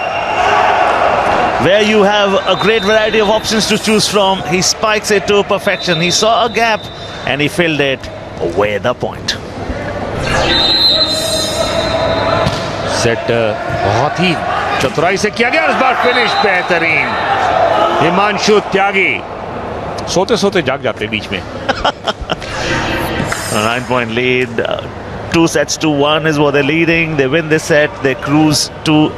where you have a great variety of options to choose from. He spikes it to perfection. He saw a gap and he filled it away the point. Set बहुत ही चतुराई से किया गया, इस बार finish बेहतरीन। हिमांशु त्यागी सोते सोते जाग जाते बीच में। 9-point lead, 2 sets to 1 is what they're leading. They win this set, they cruise to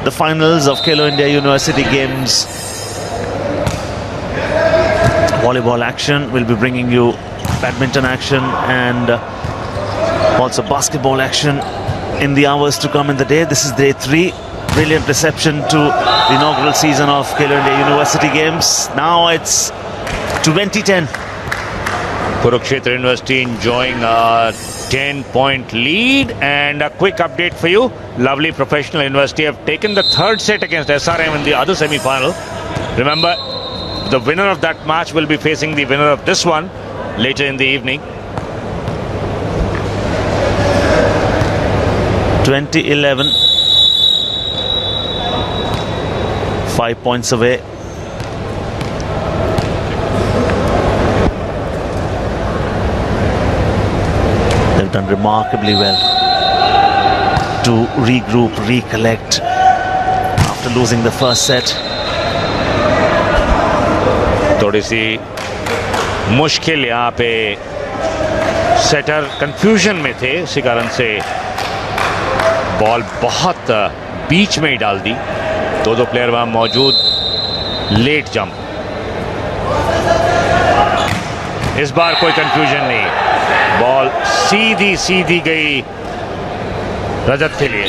the finals of Khelo India University Games. Volleyball action will be bringing you badminton action and also basketball action in the hours to come in the day. This is day 3. Brilliant reception to the inaugural season of Khelo India University Games. Now it's 2010. Kurukshetra University enjoying a 10-point lead, and a quick update for you. Lovely Professional University have taken the 3rd set against SRM in the other semi-final. Remember, the winner of that match will be facing the winner of this one later in the evening. 2011. 5 points away. They've done remarkably well to regroup, recollect after losing the first set. थोड़ी सी मुश्किल यहाँ पे, shutter confusion में थे, इसी कारण से ball बहुत बीच में ही डाल दी, दो प्लेयर वहां मौजूद, लेट जंप। इस बार कोई कंफ्यूजन नहीं, बॉल सीधी सीधी गई रजत के लिए।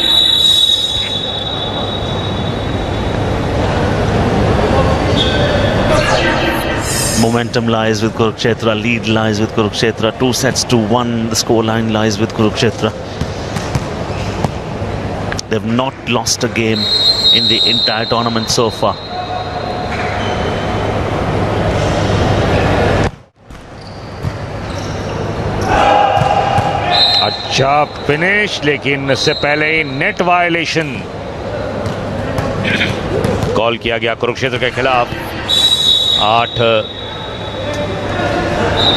Momentum lies with Kurukshetra, lead lies with Kurukshetra, 2-1, the scoreline lies with Kurukshetra. They've not lost a game in the entire tournament so far. अच्छा फिनिश, लेकिन इससे पहले ही नेट वायलेशन कॉल किया गया कुरुक्षेत्र के खिलाफ। 8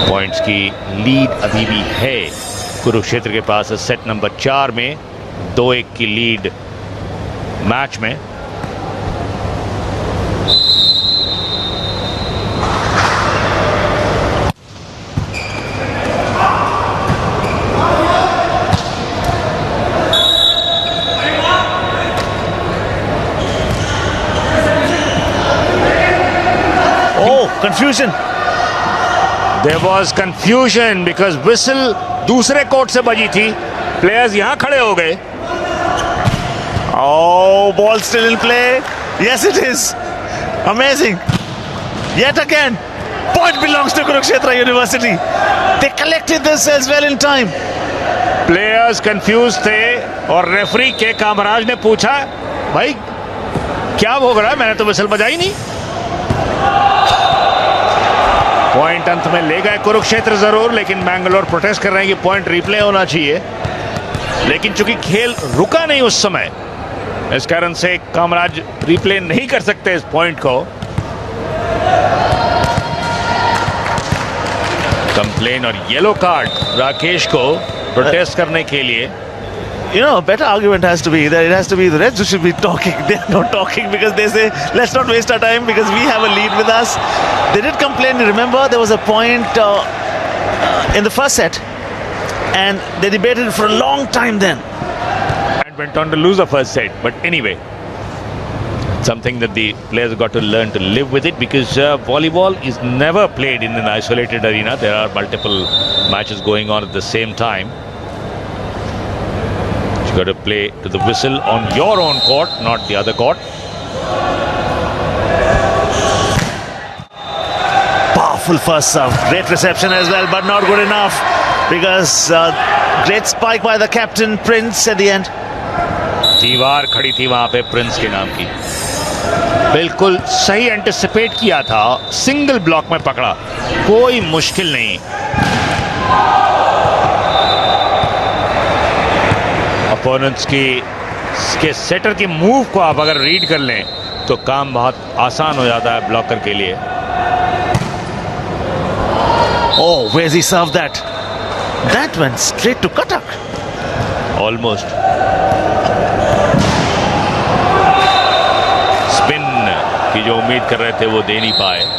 पॉइंट्स की लीड अभी भी है कुरुक्षेत्र के पास सेट नंबर 4 में, 2-1 की लीड मैच में। Confusion. There was confusion because whistle दूसरे कोर्ट से बजी थी, प्लेयर्स यहां खड़े हो गए। Oh, ball still in play. Yes, it is. Amazing. Yet again, point belongs to Kurukshetra University. They collected themselves well in time. Players confuse थे और रेफरी के कामराज ने पूछा, भाई क्या हो रहा है, मैंने तो विसल बजाई नहीं। पॉइंट अंत में ले गए कुरुक्षेत्र जरूर, लेकिन मैंगलोर प्रोटेस्ट कर रहे हैं कि पॉइंट रिप्ले होना चाहिए। लेकिन चूंकि खेल रुका नहीं उस समय, इस कारण से कामराज रिप्ले नहीं कर सकते इस पॉइंट को। कंप्लेन और येलो कार्ड राकेश को प्रोटेस्ट करने के लिए। You know, a better argument has to be that it has to be the Reds who should be talking. They're not talking because they say, let's not waste our time because we have a lead with us. They did complain. Remember, there was a point in the first set and they debated for a long time then. And went on to lose the first set. But anyway, something that the players have got to learn to live with it, because volleyball is never played in an isolated arena. There are multiple matches going on at the same time. You got to play to the whistle on your own court, not the other court. Powerful first serve, great reception as well, but not good enough because great spike by the captain Prince at the end. दीवार खड़ी थी वहां पे Prince के नाम की, बिल्कुल सही एंटिसिपेट किया था, सिंगल ब्लॉक में पकड़ा, कोई मुश्किल नहीं। अपोनेंट्स के सेटर के मूव को आप अगर रीड कर लें तो काम बहुत आसान हो जाता है ब्लॉकर के लिए। Oh, where's he served that? That went straight to Katak. Almost. Spin की जो उम्मीद कर रहे थे वो दे नहीं पाए।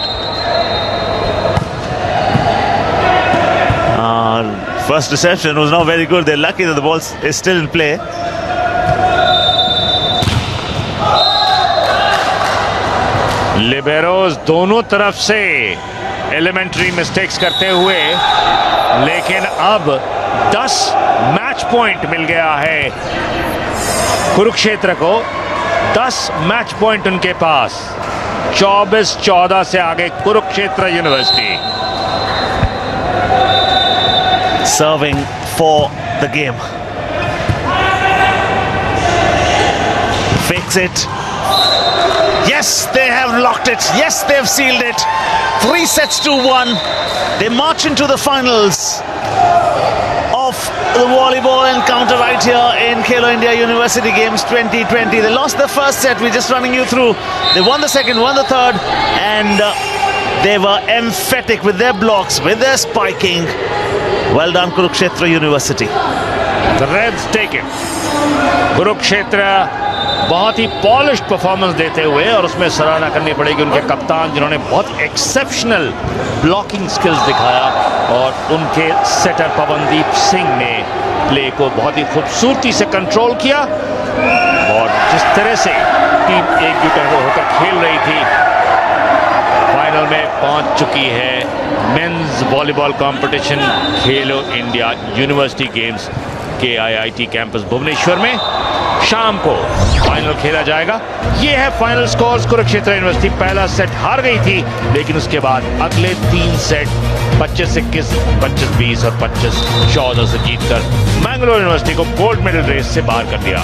First reception was not very good. They're lucky that the ball is still in play. लिबेरोस दोनों तरफ से एलिमेंट्री मिस्टेक्स करते हुए, लेकिन अब 10 मैच पॉइंट मिल गया है कुरुक्षेत्र को। 10 मैच पॉइंट उनके पास, 24-14 से आगे Kurukshetra university. Serving for the game. Fix it. Yes, they have locked it. Yes, they have sealed it. 3-1. They march into the finals of the volleyball encounter right here in Khelo India University Games 2020. They lost the first set. We're just running you through. They won the second, won the third, and they were emphatic with their blocks, with their spiking. Well done, Kurukshetra University. The Reds take it. Kurukshetra बहुत ही polished performance देते हुए, और उसमें सराहना करनी पड़ेगी उनके कप्तान जिन्होंने बहुत एक्सेप्शनल ब्लॉकिंग स्किल्स दिखाया, और उनके सेटर पवनदीप सिंह ने प्ले को बहुत ही खूबसूरती से कंट्रोल किया और जिस तरह से टीम एकजुट होकर खेल रही थी, फाइनल में पहुंच चुकी है मेंस वॉलीबॉल कंपटीशन खेलो इंडिया यूनिवर्सिटी गेम्स के IIT कैंपस भुवनेश्वर में। शाम को फाइनल खेला जाएगा। ये है फाइनल स्कोर्स। कुरुक्षेत्र यूनिवर्सिटी पहला सेट हार गई थी, लेकिन उसके बाद अगले 3 सेट 25-21, 25-20 और 25-14 से जीतकर मैंगलोर यूनिवर्सिटी को गोल्ड मेडल रेस से बाहर कर दिया।